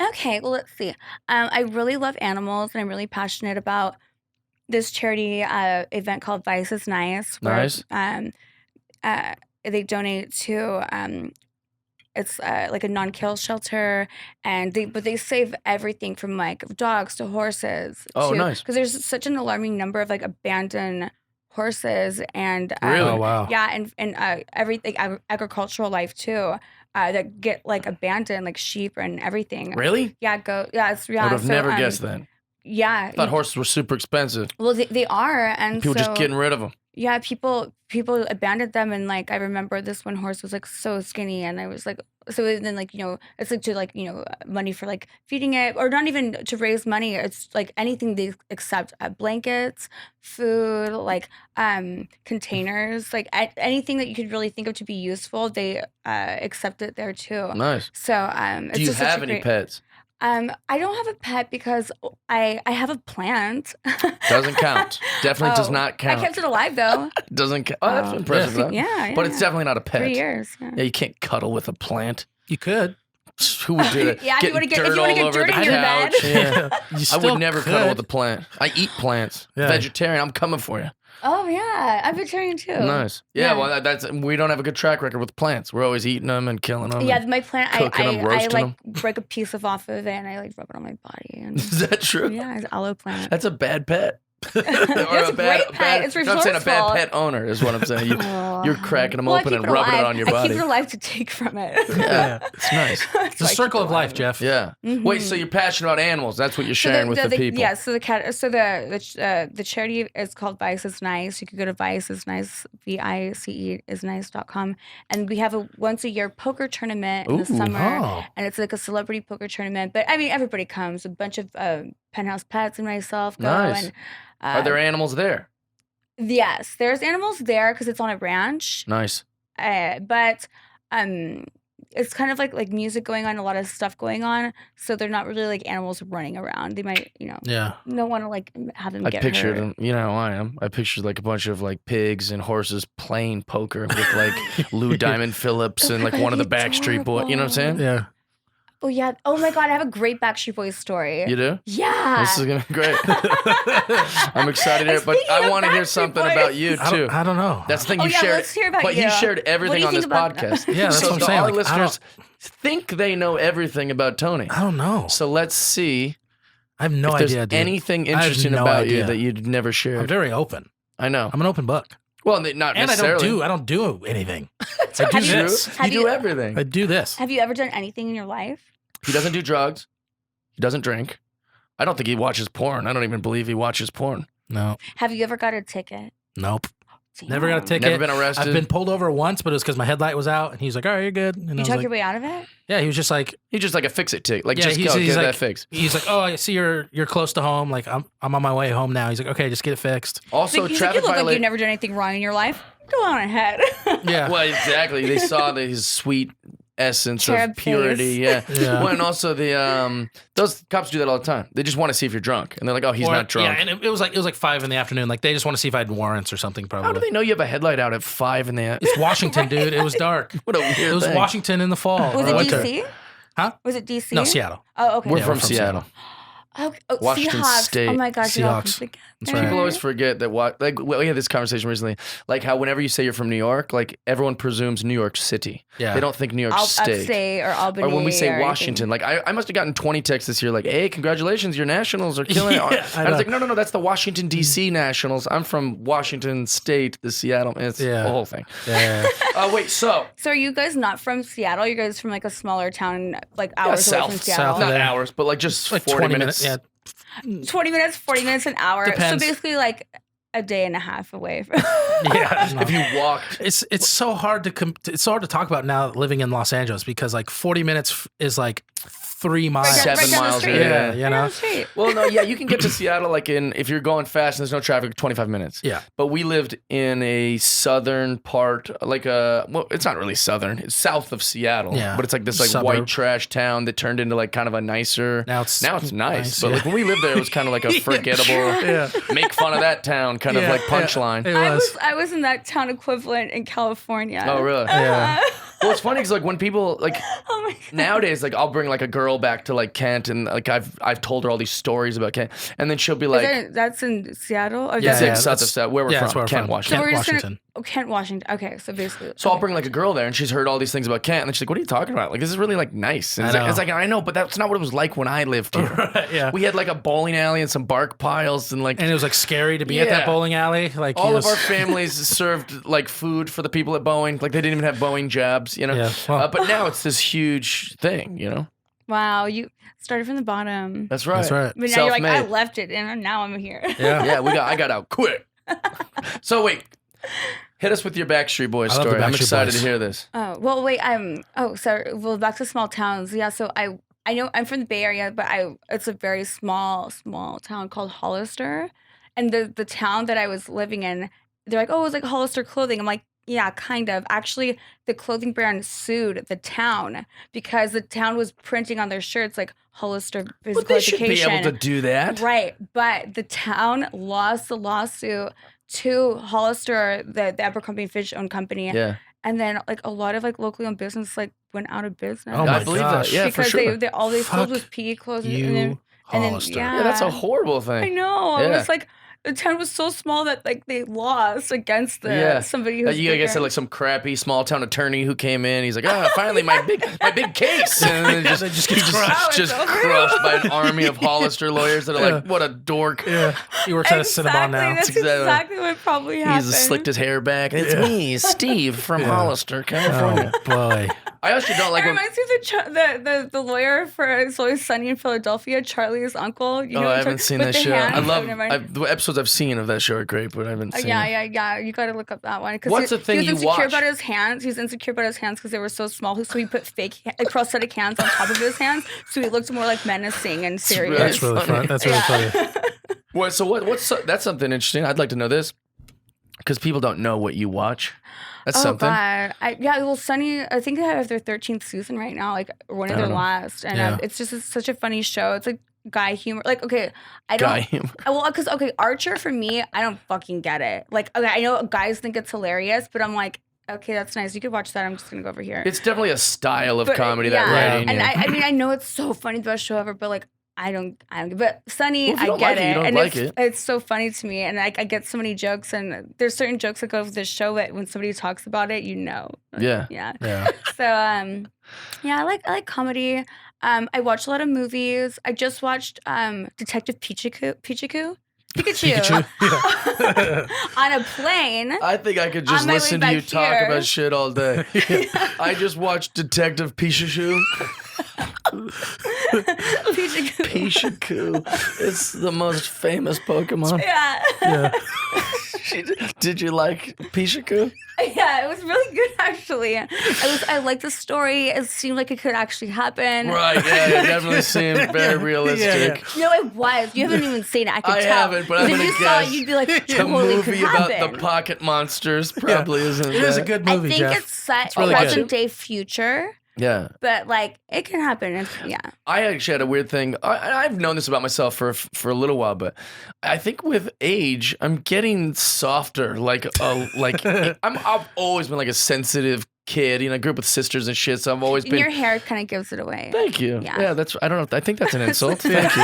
Okay, well, let's see. I really love animals, and I'm really passionate about this charity event called Vice is Nice. Where, Nice. They donate to it's like a non-kill shelter, and they save everything from like dogs to horses. Oh, nice. Because there's such an alarming number of like abandoned horses and Really? Oh wow. yeah, and everything agricultural life too. That get like abandoned, like sheep and everything. Really? Yeah, it's I would have so, never guessed that. Yeah, I thought horses were super expensive. well, they are, and People so just getting rid of them. yeah, people abandoned them, and like I remember this one horse was like so skinny, and I was like, so then like it's like to like money for like feeding it, or not even to raise money. It's like anything they accept, blankets, food, like containers, like anything that you could really think of to be useful, they accept it there too. Nice. So it's Do you just such a have any great- pets? I don't have a pet because I have a plant. Doesn't count. Definitely does Oh, not count. I kept it alive though. Doesn't count. Oh, that's Oh. impressive. though. Yeah, But it's definitely not a pet. 3 years. Yeah. Yeah, you can't cuddle with a plant. You could. Who would do that? Yeah, if you wanna get- if dirt you wanna all get over dirt the in your bed. couch. Yeah. You I still would never cuddle with a could. plant. I eat plants. Yeah. Vegetarian. I'm coming for you. Oh yeah, I'm vegetarian too. Nice. Yeah, Yeah. well, that's we don't have a good track record with plants. We're always eating them and killing them. Yeah, my plant. cooking 'em, I roasting like 'em. break a piece off of it and I like rub it on my body. And Is that true? yeah, it's aloe plant. That's a bad pet. It's a great pet. It's no, I'm saying a bad resourceful. pet owner is what I'm saying. You're cracking them Well, I open keep and it rubbing it alive. on your I body. keep it alive to take from it. Yeah, it's nice. It's a circle of life, Jeff. Yeah. Wait, so you're passionate about animals? That's what you're sharing with the people. Yeah, so the charity is called Vice is Nice. You could go to Vice is Nice, VICE is nice.com, and we have a once a year poker tournament in the Ooh, summer, oh. and it's like a celebrity poker tournament. But I mean, everybody comes. A bunch of Penthouse Pets and myself go. Nice. And Are there animals there? yes, there's animals there because it's on a ranch. Nice. But it's kind of like music going on, a lot of stuff going on. So they're not really like animals running around. They might, Yeah. don't want to like have them I get pictured hurt. them. You know how I am. I pictured like a bunch of like pigs and horses playing poker with like Lou Diamond Phillips and like God, one of the it's Backstreet Boys. You know what I'm saying? Yeah. Oh yeah. Oh my God, I have a great Backstreet Boys story. You do? Yeah. This is gonna be great. I'm excited to hear it, but Speaking I of want to hear Backstreet something Boys- about you I too. don't know. That's the thing Oh, you yeah, shared. let's hear about but you. you shared What do everything you on this think about- podcast. Yeah, that's so what I'm the- saying. our Like, I listeners think they know everything about Tony. I don't know. So let's see I have no if there's idea, dude. anything I have interesting no about you idea. that you'd never I'm shared. very open. I know. I'm an open book. Well, not And necessarily. I don't do anything. I do Have you- this. You Have do you- everything. I do this. Have you ever done anything in your life? He doesn't do drugs. He doesn't drink. I don't think he watches porn. I don't even believe he watches porn. No. Have you ever got a ticket? Nope. Never got a ticket. Never been arrested. I've been pulled over once, but it was because my headlight was out, and he's like, "All right, you're good." And I You was talk like, your way out of it? "Yeah." He was just like, He's just like a fix-it ticket. Like, "Yeah." just He's go get like, that fixed. He's like, "Oh, I see you're close to home. Like, I'm on my way home now." He's like, "Okay, just get it fixed." Also, He's like, traffic you look like violation. you've never done anything wrong in your life. Go on ahead. Yeah. Well, exactly. They saw his sweet essence Cherub of purity. face. Yeah. Well, and also those cops do that all the time. They just want to see if you're drunk, and they're like, "Oh, he's not drunk." Yeah, and it was like 5 PM. Like they just want to see if I had warrants or something. Probably. How do they know you have a headlight out at 5 in the? It's Washington, dude. It was dark. What a weird It was thing. Washington in the fall. Was or it winter. DC? Huh? Was it DC? No, Seattle. Oh, okay. We're Yeah, from Seattle. Oh, Washington Seahawks. State. Oh my gosh, you're all Seahawks. conflicted. That's right. People always forget that we had this conversation recently, like how whenever you say you're from New York, like everyone presumes New York City. Yeah. They don't think New York State. Upstate or Albany. Or when we say or Washington, anything. like I must have gotten 20 texts this year, like, "Hey, congratulations, your Nationals are killing it." Yeah, I I was know. like, no, that's the Washington D.C. Nationals. I'm from Washington State, the Seattle. It's Yeah. the whole thing. Yeah. Wait, so So are you guys not from Seattle? You guys from like a smaller town, like hours away from south, Seattle? not there. hours, but like just like 40 20 minutes. Yeah. 20 minutes, 40 minutes, an hour. Depends. So basically like a day and a half away from Yeah. If you walked, It's so hard to it's so hard to talk about now living in Los Angeles because like 40 minutes is like 3 miles. Right down- 7 down the miles. street. Yeah, you Right know. down the street. Well, no, yeah, you can get to Seattle like if you're going fast and there's no traffic, 25 minutes. Yeah. But we lived in a southern part, well, it's not really southern. It's south of Seattle. Yeah. But it's like this like Suburb. white trash town that turned into like kind of a nicer. Now it's nice. But yeah. like when we lived there, it was kind of like a forgettable, Yeah. make fun of that town kind of Yeah, like yeah. punchline. It I was. was in that town equivalent in California. Oh, really? Yeah. Well, it's funny because like when people like Oh my god. nowadays, like I'll bring like a girl back to like Kent, and like I've told her all these stories about Kent, and then she'll be like, That's in Seattle? Or Yeah, It's that's like south of that's- South, where we're yeah, from, that's where we're Kent, from. Washington. So we're just Washington. Kent, Washington. Okay, so basically. So I'll bring like a girl there, and she's heard all these things about Kent, and then she's like, "What are you talking about? Like, this is really like nice." And I it's know. like I know, but that's not what it was like when I lived here. Right, yeah. We had like a bowling alley and some bark piles, and like And it was like scary to be at Yeah. that bowling alley. Like all it of was- our families served like food for the people at Boeing. Like they didn't even have Boeing jobs, you know. Yeah, well- But now it's this huge thing, you know. Wow, you started from the bottom. That's right. That's right. But now you're like, I Self-made. left it and now I'm here. Yeah. Yeah, I got out quick. So wait, hit us with your Backstreet Boys I love the story. I'm Backstreet excited Boys. to hear this. Oh, well, wait, sorry. Well, back to small towns. Yeah, so I know I'm from the Bay Area, but it's a very small town called Hollister. And the town that I was living in, they're like, oh, it was like Hollister clothing. I'm like, yeah, kind of. Actually, the clothing brand sued the town because the town was printing on their shirts like Hollister But physical they should be education. able to do that. Right, but the town lost the lawsuit to Hollister, the Abercrombie Fitch owned company. Yeah, And then like a lot of like locally owned business like went out of business. Oh my I believe gosh. that. Yeah, for because sure. they all they sold Fuck was PE clothes You, and then Hollister. Yeah, that's a Yeah. horrible I thing. know. It Yeah. was like the town was so small that like they lost against somebody who's You guys bigger. had like some crappy small town attorney who came in. He's like, finally my big case, and then It just gets crushed. just It's over. crushed by an army of Hollister lawyers that are like, what a dork. Yeah. He works at a Cinnabon now. That's Exactly- exactly what probably happened. He's slicked his hair back. It's Yeah. me, Steve from Yeah. Hollister, California. Oh boy. I actually don't like It when. reminds me of the lawyer for It's Always Sunny in Philadelphia, Charlie's uncle. You Oh, know, I haven't seen that with the show. hand. I Oh, love never mind. the episodes I've seen of that show are great, but I haven't seen. Yeah, it. yeah. You got to look up that one. 'Cause What's he, the thing he was you insecure watch? about his hands. He was insecure about his hands because they were so small. So he put fake prosthetic hands on top of his hands, so he looked more like menacing and serious. That's really fun. That's really Yeah. funny. What's that's something interesting. I'd like to know this because people don't know what you watch. That's Oh something. God! Well, Sunny. I think they have their 13th season right now, like one of I their don't know. last, and Yeah. it's just such a funny show. It's like guy humor. Like, okay, I don't. Guy humor. Well, because Archer for me, I don't fucking get it. Like, okay, I know guys think it's hilarious, but I'm like, okay, that's nice. You could watch that. I'm just gonna go over here. It's definitely a style of But, comedy yeah, that writing. and yeah. I mean, I know it's so funny, the best show ever, but like, I don't. But Sunny, Well, if you I don't get like it, you it, don't and like it's so funny to me, and I get so many jokes, and there's certain jokes that go with this show that when somebody talks about it, you know. Yeah. Yeah. Yeah. So yeah, I like comedy. I watch a lot of movies. I just watched Detective Pikachu Pikachu. Yeah. on a plane. I think I could just On my way listen to you back talk here. about shit all day. I just watched Detective Pikachu. Pikachu. Pikachu. It's the most famous Pokemon. Yeah. Yeah. Did you like Pishaku? Yeah, it was really good actually. I liked the story. It seemed like it could actually happen. Right, yeah, it definitely seemed very realistic. Yeah. No, it was. You haven't even seen it. I could I tell. haven't, but I'm If gonna you saw it, guess you'd be like, The totally could movie about happen. the pocket monsters probably isn't. It is a that- good I movie, think Jeff. it's set It's really present good. day future, Yeah. but like it can happen. Yeah. I actually had a weird thing. I've known this about myself for a little while, but I think with age, I'm getting softer. I've always been like a sensitive kid. You know, I grew up with sisters and shit, so I've always And been. your hair kind of gives it away. Thank you. Yeah. Yeah, that's. I don't know. I think that's an insult. Thank you.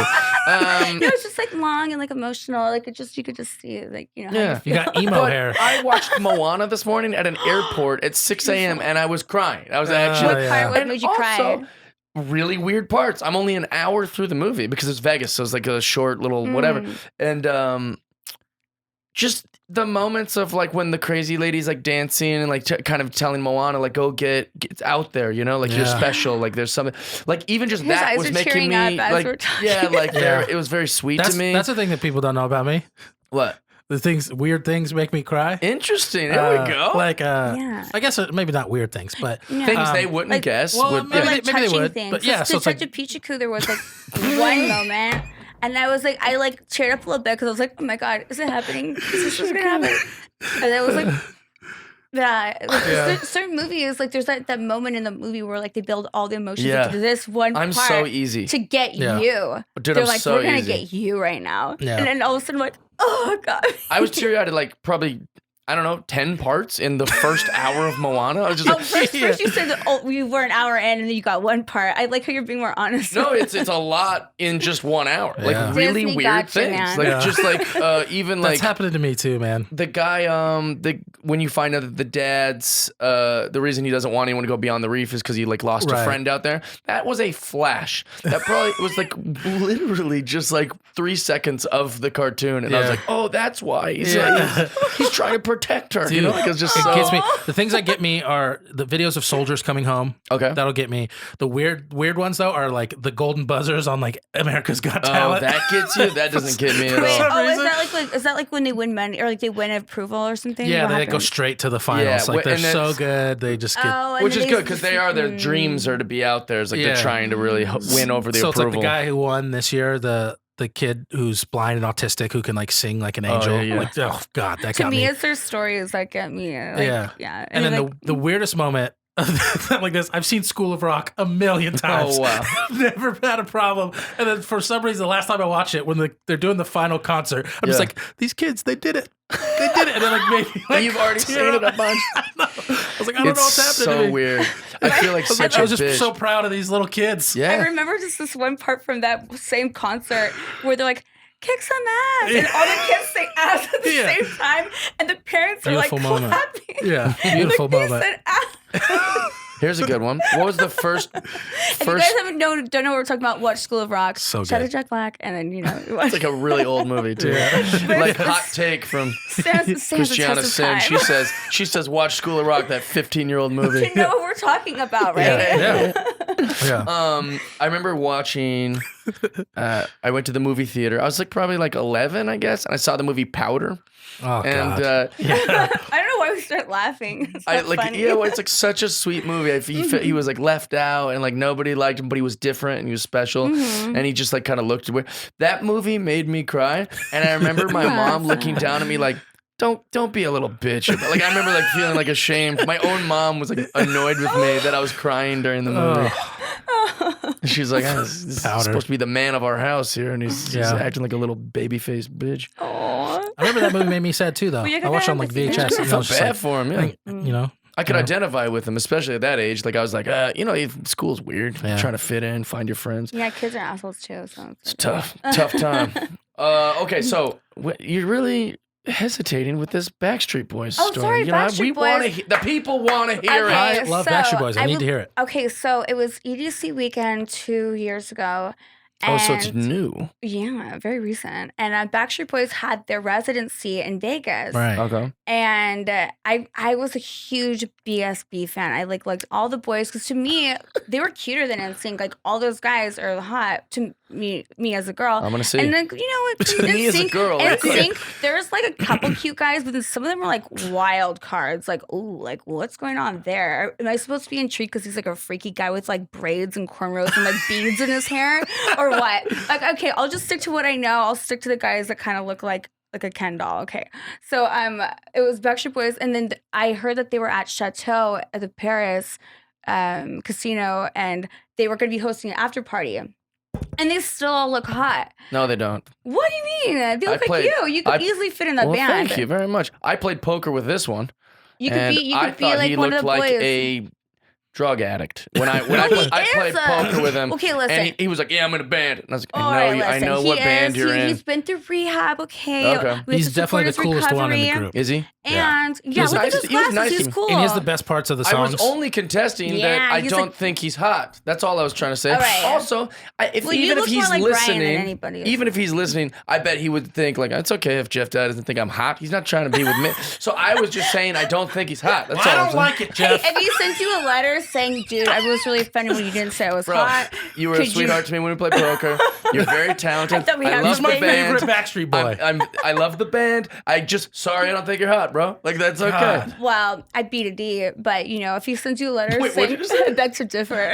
No, it's just like long and like emotional. Like you could just see like how Yeah. you You got emo But hair. I watched Moana this morning at an airport at 6 a.m. and I was crying. I was actually. Oh, yeah. part what And made you cry? also, really weird parts. I'm only an hour through the movie because it's Vegas, so it's like a short little whatever. And just the moments of like when the crazy lady's like dancing and like kind of telling Moana like go get out there, you know, like you're Yeah. special, like there's something like even just His that eyes was are making tearing me up as like we're talking. Yeah. it was very sweet That's to me. the thing that people don't know about me. What? Weird things make me cry. Interesting. There we go. Yeah. I guess maybe not weird things, but Yeah. Things they wouldn't like- guess. well, would, maybe yeah. they- touching would, things. but yeah, so it's like- Detective Pichiku, there was like one moment, and I was like, I like cheered up a little bit because I was like, oh my god, is it happening? Is this gonna happen? And I was like, yeah, like, certain movies like there's that moment in the movie where like they build all the emotions Yeah. into this one I'm part so easy. to get Yeah. you. Dude, They're I'm like, so we're gonna easy. get you right now, Yeah. and then all of a sudden I'm like, oh god. I was teary-eyed at like probably, I don't know, 10 parts in the first hour of Moana. I was just Oh, like, first you said that you were an hour in and then you got one part. I like how you're being more honest. no, it's a lot in just 1 hour. Like Yeah. really Disney weird gotcha, things. man. Like Yeah. just like even that's like happening to me too, man. the guy, when you find out that the dad's, the reason he doesn't want anyone to go beyond the reef is because he like lost a Right. friend out there. That was a flash. That probably was like literally just like 3 seconds of the cartoon, and I was Yeah. like, oh, that's why Yeah. he's trying to protect her. You Dude, know, like it's just it so. gets me. The things that get me are the videos of soldiers coming home. Okay. That'll get me. The weird ones though are like the golden buzzers on like America's Got Oh, Talent. that gets you. That doesn't get me at Wait, all. some is reason. that like when they win money or like they win approval or something? Yeah, What they go happens? straight to the finals. Yeah, like they're and so it's- good. They just get. Oh, and Which then is they- good because they are their dreams are to be out there. It's like they're Yeah. trying to really win over the so approval. it's like the guy who won this year, the kid who's blind and autistic who can like sing like an angel. yeah, yeah. Like, oh god, that To got me, me. it's their stories that get me. Like, Yeah. yeah. And then like, the weirdest moment like this, I've seen School of Rock a million times. Oh, wow. Never had a problem. And then for some reason, the last time I watched it, when they're doing the final concert, I'm just Yeah. like, these kids, they did it. They did it. And then like maybe like, You've already seen it a bunch. I know. I was like, I don't know what's It's happening to so me. weird. I feel like such I a was just bitch. so proud of these little kids. I Yeah. remember just this one part from that same concert where they're like, kick some ass. And all the kids say ass at the Yeah. same time. And the parents Beautiful are like moment. clapping. Yeah, beautiful Like, they moment. said ass. Here's a good one. What was the first? If you guys don't know what we're talking about, watch School of Rock. So Shout out good. to Jack Black. And then, It's like a really old movie too. Yeah. Like hot take from Christiana Cinn. She says watch School of Rock, that 15-year-old movie. You know what we're talking about, right? Yeah. Yeah. I remember watching. I went to the movie theater. I was like probably like 11, I guess, and I saw the movie Powder. Oh And god. I don't know why we start laughing. It's I not like funny. well, it's like such a sweet movie. He was like left out and like nobody liked him, but he was different and he was special, and he just like kind of looked weird. That movie made me cry, and I remember my mom looking down at me like, Don't be a little bitch. Like I remember like feeling like ashamed. My own mom was like annoyed with me that I was crying during the movie. She's like, this is Powder. supposed to be the man of our house here, and he's Yeah. acting like a little baby-faced bitch. Aw. I remember that movie made me sad too, though. Well, you're I watched it on gonna like have to see VHS. it. I And I felt was just bad like, for him. Yeah. you know, I could Yeah. identify with him, especially at that age. Like I was like, school's weird. Yeah. Trying to fit in, find your friends. Yeah, kids are assholes too. So It's tough time. Okay, so you're really hesitating with this Backstreet Boys Oh, story. sorry, You know, Backstreet we want Boys. to. The people want to hear I it. love so Backstreet Boys. I need will- to hear it. Okay, so it was EDC weekend 2 years ago, Oh, so it's And- new. Yeah, very recent. And Backstreet Boys had their residency in Vegas. Right. Okay. And I was a huge BSB fan. I liked all the boys because to me they were cuter than NSYNC. Like all those guys are hot to me as a girl. I'm gonna see. And then what? To me as a girl, right? NSYNC, there's like a couple cute guys, but then some of them are like wild cards. Like, ooh, like what's going on there? Am I supposed to be intrigued because he's like a freaky guy with like braids and cornrows and like beads in his hair, or what? Like, okay, I'll just stick to what I know. I'll stick to the guys that kind of look like a Ken doll. Okay. So it was Backstreet Boys, and then I heard that they were at Chateau at the Paris casino, and they were going to be hosting an after party. And they still all look hot. No, they don't. What do you mean? They look like you. You could easily fit in that Well, band. thank you very much. I played poker with this one. You could and be I thought like he one looked of the like boys. a drug addict. When I He played is a- poker with him. Okay, listen. And he was like, "Yeah, I'm in a band." And I was like, All "I know, right, I listen, know he what band is- you're in." He's been through rehab, okay? Okay. We have He's to support definitely the his coolest one in the recovery. group. Is he? And yeah, was look nice- at his he was glasses. nice He's to me. cool. And he has the best parts of the I songs. was only contesting Yeah, that I he's don't like- think he's hot. That's all I was trying to say. All right. Also, Well, you even if look more he's like Brian than listening, anybody else. even if he's listening, I bet he would think like it's okay if Jeff Dad doesn't think I'm hot. He's not trying to be with me. So I was just saying I don't think he's hot. That's I all I'm don't saying. like it, Hey, Jeff. if he sent you a letter saying, "Dude, I was really offended when you didn't say I was Bro, hot," you were a could you- sweetheart to me when we played poker. You're very talented. I thought we had love the the same- band. Favorite Backstreet Boy. I love the band. Sorry I don't think you're hot, bro. Like that's okay. God. Well, I beat a D, but if he sends you a letter Wait, what saying, did you say? I beg to differ.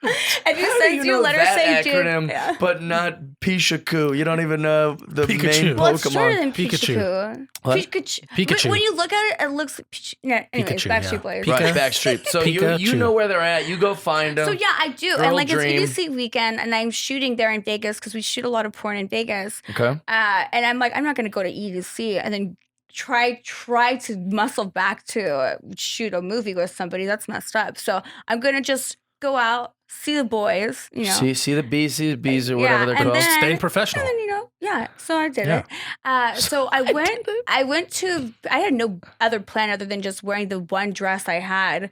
If he How do sends you you know a letter that saying, acronym, dude, yeah. but not Pishaku? You don't even know the Pikachu. main Well, it's shorter Pokemon. than Pikachu. Pikachu. What? Pikachu. When you look at it, it looks. Anyways, Pikachu, Backstreet yeah. Boys. Pika- Right, Backstreet. So you Pikachu. know where they're at. You go find them. So yeah, I do, Girl and like Dream. it's EDC weekend, and I'm shooting there in Vegas because we shoot a lot of porn in Vegas. Okay. And I'm like, I'm not gonna go to EDC and then try to muscle back to shoot a movie with somebody. That's messed up. So I'm gonna just go out, see the boys, See the B's, see the B's, or whatever they're and called. then- Staying professional. And then, yeah, so I did Yeah. it. So I went to, I had no other plan other than just wearing the one dress I had,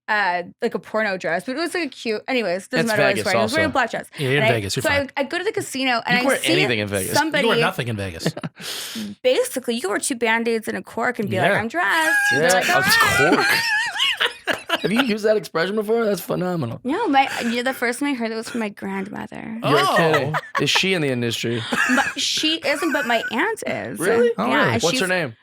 like a porno dress, but it was like a cute, anyways, doesn't It's matter what I was Vegas wearing. I was wearing a also. black dress. Yeah, you're in And Vegas. You're so fine. I go to the casino and You can wear I see anything in Vegas. somebody, You wear nothing in Vegas. basically, you can wear 2 Band-Aids and a cork and be Yeah. like, I'm dressed. Yeah, They're like, a "Ah." cork. Have you used that expression before? That's phenomenal. No, the first time I heard it was from my grandmother. You're Oh. kidding. Is she in the industry? She isn't, but my aunt is. Really? Oh, yeah. really? and What's she's, her name?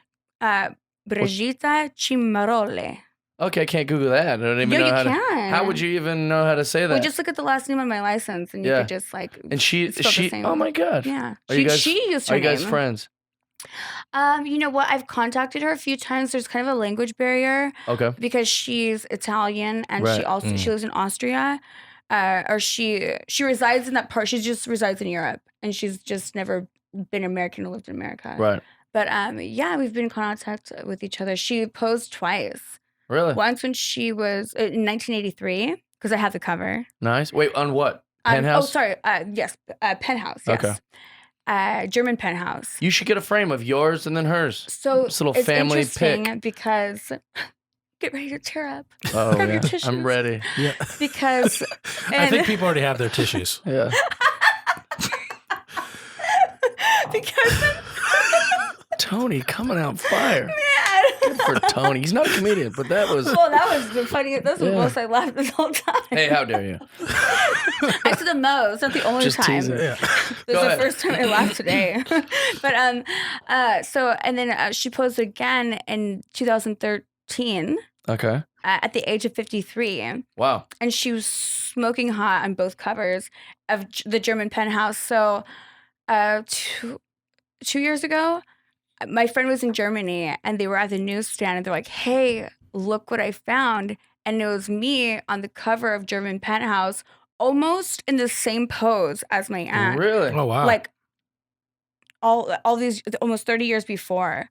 Brigitta Cimarole. Okay, I can't Google that. I don't even No, know you how to. can. How would you even know how to say that? Well, just look at the last name on my license, and you Yeah. could just like. and she, spell the same. oh my god. Yeah, Are you guys? she used her Are you guys name. friends? You know what? I've contacted her a few times. There's kind of a language barrier Okay. because she's Italian and Right. she also she lives in Austria, or she resides in that part. She just resides in Europe, and she's just never been American or lived in America. Right. But yeah, we've been in contact with each other. She posed twice. Really? Once when she was in 1983, because I have the cover. Nice. Wait, on what? Oh, Penthouse? sorry. Yes, Penthouse. Yes. Okay. German Penthouse. You should get a frame of yours and then hers. So This little it's family interesting pic. because get ready to tear up Oh Grab your yeah. tissues. I'm ready. Yeah. because I think people already have their tissues. Yeah. because Tony coming out fire. man. Good for Tony. He's not a comedian, but that was. Well, that was the funniest. That's the Yeah. most I laughed this whole time. Hey, how dare you? I said the most, not the only Just time. teasing. Yeah. This Go is the ahead. first time I laughed today. But so and then she posed again in 2013 Okay. at the age of 53, Wow. and she was smoking hot on both covers of the German Penthouse. So 2 years ago, my friend was in Germany and they were at the newsstand and they're like, "Hey, look what I found!" And it was me on the cover of German Penthouse, almost in the same pose as my aunt. Really? Oh wow. Like all these almost 30 years before.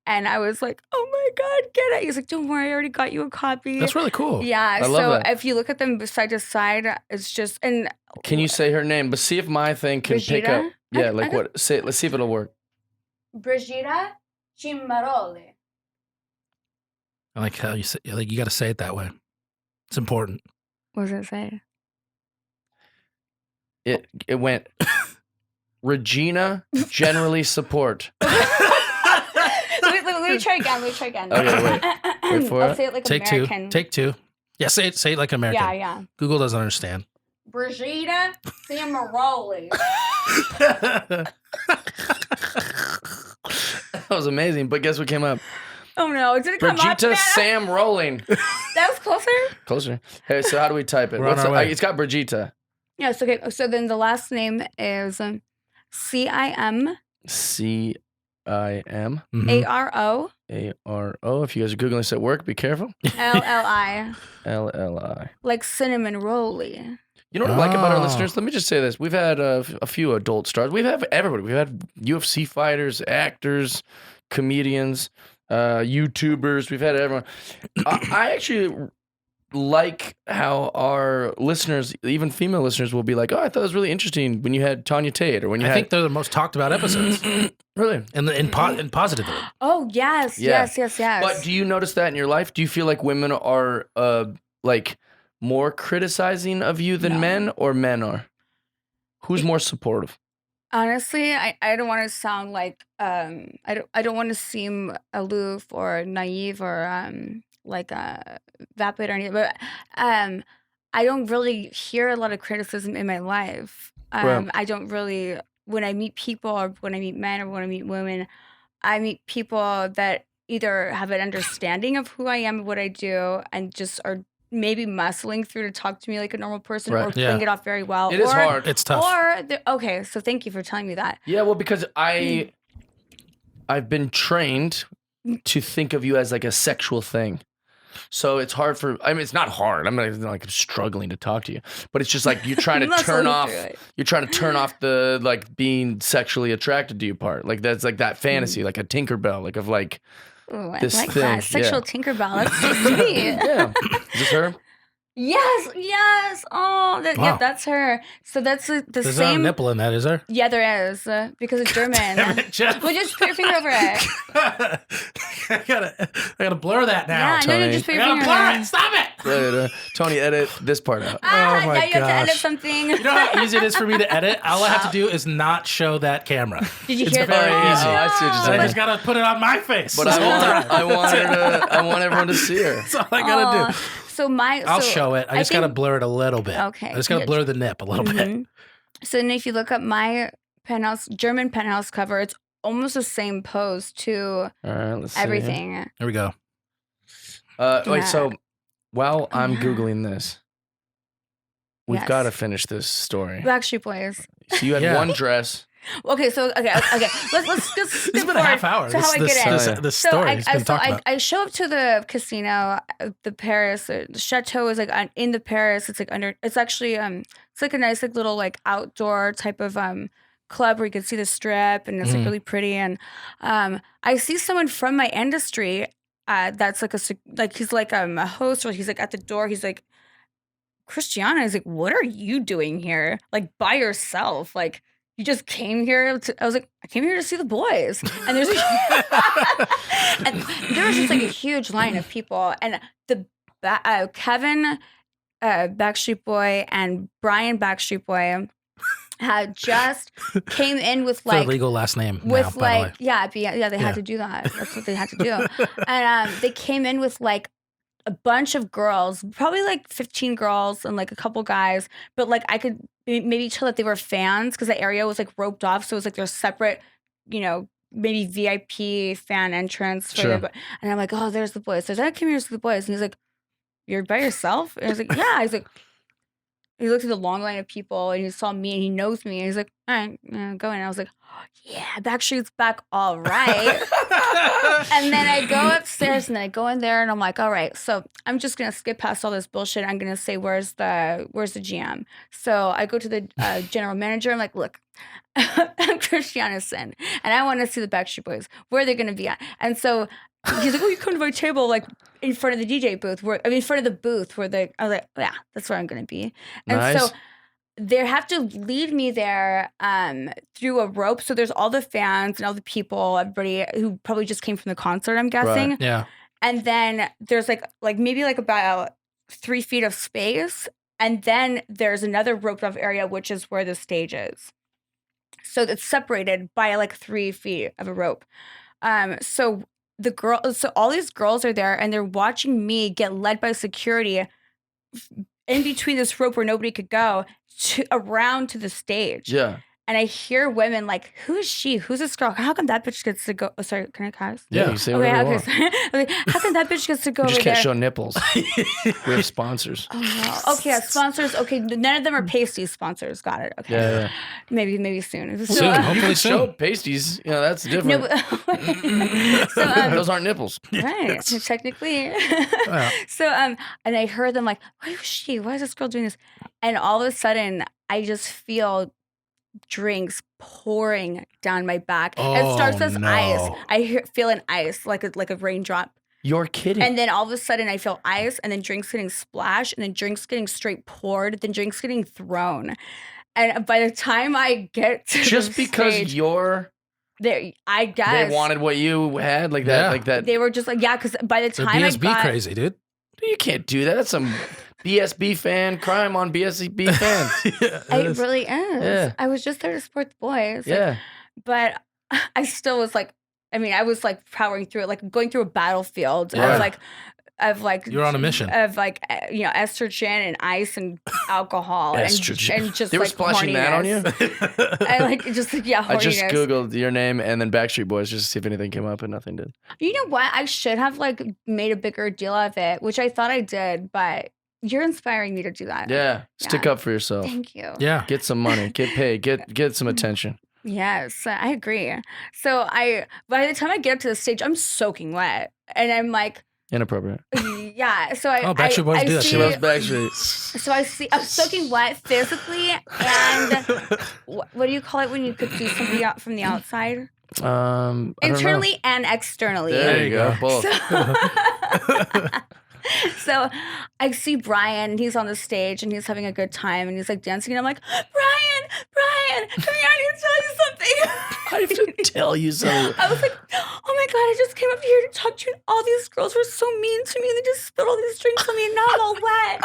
And I was like, "Oh my God, get it." He's like, "Don't worry, I already got you a copy." That's really cool. Yeah. I love So that. if you look at them side to side, it's just and Can you say her name? But see if my thing can pick up. Brigitta? Yeah, I like don't- what? Say. Let's see if it'll work. Brigitta Cimarole. I like how you say, like you got to say it that way. It's important. What does it say? It went Regina generally support. Let me try again. Okay, wait for I'll it. say it like Take American. two. Take two. Yeah, say it like an American. Yeah. Google doesn't understand. Brigida Cimaroli. That was amazing, but guess what came up? Oh no, did it come up? Brigitte Nana? Sam Rolling. That was closer? Closer. Hey, so how do we type it? We're on our way. It's got Brigitte. Yes, okay. So then the last name is CIM CIM Mhm. ARO ARO. If you guys are Googling this at work, be careful. LLI. LLI. Like cinnamon rolly. You know what I like about our Oh. listeners? Let me just say this. We've had a few adult stars. We've had everybody. We've had UFC fighters, actors, comedians, YouTubers. We've had everyone. I actually like how our listeners, even female listeners, will be like, "Oh, I thought it was really interesting when you had Tanya Tate, or when you I had." think they're the most talked about episodes, Really? in positively. Oh, yes, Yeah. yes. But do you notice that in your life? Do you feel like women are like more criticizing of you than No. men, or men are? Who's more supportive? Honestly, I don't want to sound like I don't want to seem aloof or naive or like vapid or anything, but I don't really hear a lot of criticism in my life. Right. I don't really, when I meet people or when I meet men or when I meet women, I meet people that either have an understanding of who I am and what I do and just are maybe muscling through to talk to me like a normal person or Right. playing Yeah. it off very well. It is or, hard. It's tough. Okay, so thank you for telling me that. Yeah, well, because I've been trained to think of you as like a sexual thing. So it's hard for, I mean, it's not hard. I'm not like struggling to talk to you, but it's just like you're trying to turn Muscling off, through it. you're trying to turn off the like being sexually attracted to you part. Like that's like that fantasy, like a Tinkerbell, like of like, Ooh, I This like thing, that. Sexual yeah. Tinkerbell. That's so sweet. yeah. Is this her? Yes. Oh, Wow. that's her. So that's the There's not a same. nipple in that, is there? Yeah, there is because it's German. Damn it, Jeff. Well, just put your finger over it. I gotta blur that now. Yeah, no, Tony. just put I your gotta finger blur over it. it. Stop it. Tony, edit this part out. Ah, Oh my now you have to edit gosh. something. You know how easy it is for me to edit? All I have to do is not show that camera. Did you It's hear very that? easy. Oh, I see what you're So I saying. just gotta put it on my face. But this whole time. I want everyone to see her. That's all I gotta do. So I'll show it. I just gotta think- blur it a little bit. Okay. I just gotta blur the nip a little bit. Mhm. So then if you look up my German penthouse cover, it's almost the same pose to All right, let's see here. everything. There we go. Wait, Yeah. so while I'm Yeah. Googling this, we've Yes. got to finish this story. Backstreet Boys. So you had Yeah. one dress. Okay, so okay. Let's just skip This has been a forward half hour. to how I This get in. this So story I, has I, been so talked I, about. I show up to the casino, the Paris. The chateau is like in the Paris. It's like under. It's actually It's like a nice like little like outdoor type of club where you can see the strip and it's like really pretty. And I see someone from my industry. That's like he's like a host or he's like at the door. He's like, Christiana is like, what are you doing here? Like by yourself? Like you just came here I was like, I came here to see the boys. And there's and there was just like a huge line of people. And the Kevin Backstreet Boy and Brian Backstreet Boy had just came in with It's their like legal last name now, with by the way. like yeah they Yeah. had to do that. That's what they had to do. And they came in with like a bunch of girls, probably like 15 girls and like a couple guys, but like I could maybe tell that they were fans because the area was like roped off, so it was like their separate, maybe VIP fan entrance for Sure. them. And I'm like, oh, there's the boys. So I came here to see the boys, and he's like, you're by yourself? And I was like, yeah. He's like, he looked at the long line of people and he saw me and he knows me. And he's like, all right, go in. And I was like, yeah, Backstreet's back, all right. And then I go upstairs and then I go in there and I'm like, all right, so I'm just gonna skip past all this bullshit. I'm gonna say, where's the GM? So I go to the general manager. I'm like, look, I'm Christiana Cinn, and I want to see the Backstreet Boys. Where are they gonna be at? And so he's like, oh, you come to my table, like in front of the DJ booth. In front of the booth where I was like, yeah, that's where I'm gonna be. And Nice. so they have to lead me there through a rope. So there's all the fans and all the people, everybody who probably just came from the concert, I'm guessing. Right. Yeah. And then there's like maybe like about 3 feet of space. And then there's another roped off area, which is where the stage is. So it's separated by like 3 feet of a rope. So all these girls are there and they're watching me get led by security in between this rope where nobody could go around to the stage. Yeah. And I hear women like, who is she? Who's this girl? How come that bitch gets to go? Oh, sorry, can I cuss? Yeah, you say whatever you want. Sorry. Okay, how come that bitch gets to go You just over can't there? show nipples. We have sponsors. Oh, no. Okay, yeah, sponsors. Okay, none of them are pasty sponsors. Got it. Okay. Yeah. Maybe soon. So, Soon, You hopefully can soon. show pasties. You know, that's different. no, but, so, Those aren't nipples. right, technically. So and I heard them like, why is she? Why is this girl doing this? And all of a sudden, I just feel drinks pouring down my back. It starts as ice. I feel an ice, like a raindrop. You're kidding. And then all of a sudden I feel ice and then drinks getting splashed and then drinks getting straight poured, then drinks getting thrown. And by the time I get to just the because stage, you're there, I guess they wanted what you had, like that, Yeah. like that. they were just like, yeah, because by the They're time I BSB got crazy, dude. You can't do that. That's some BSB fan crime on BSB fans. it really is. Yeah. I was just there to support the boys. Yeah. But I still was like, I mean, I was like powering through it, like going through a battlefield Yeah. of like You're on a mission. of like estrogen and ice and alcohol Estrogen. and just They were like splashing that on you? horniness. I like just horniness. I just Googled your name and then Backstreet Boys just to see if anything came up and nothing did. You know what? I should have like made a bigger deal of it, which I thought I did, but you're inspiring me to do that. Yeah. Stick Yeah. up for yourself. Thank you. Yeah. Get some money. Get paid. Get some attention. Yes, I agree. So by the time I get up to the stage, I'm soaking wet, and I'm like, Inappropriate. yeah. So I Backstreet Boys I do that see, She loves Backstreet. So I'm soaking wet physically, and what do you call it when you could see somebody out from the outside? I don't know. Internally and externally. There you go. Both. So I see Brian, and he's on the stage, and he's having a good time, and he's like dancing, and I'm like, Brian, come here, I need to tell you something. I have to tell you something. I was like, oh my God, I just came up here to talk to you, and all these girls were so mean to me, and they just spilled all these drinks on me, and now I'm all wet.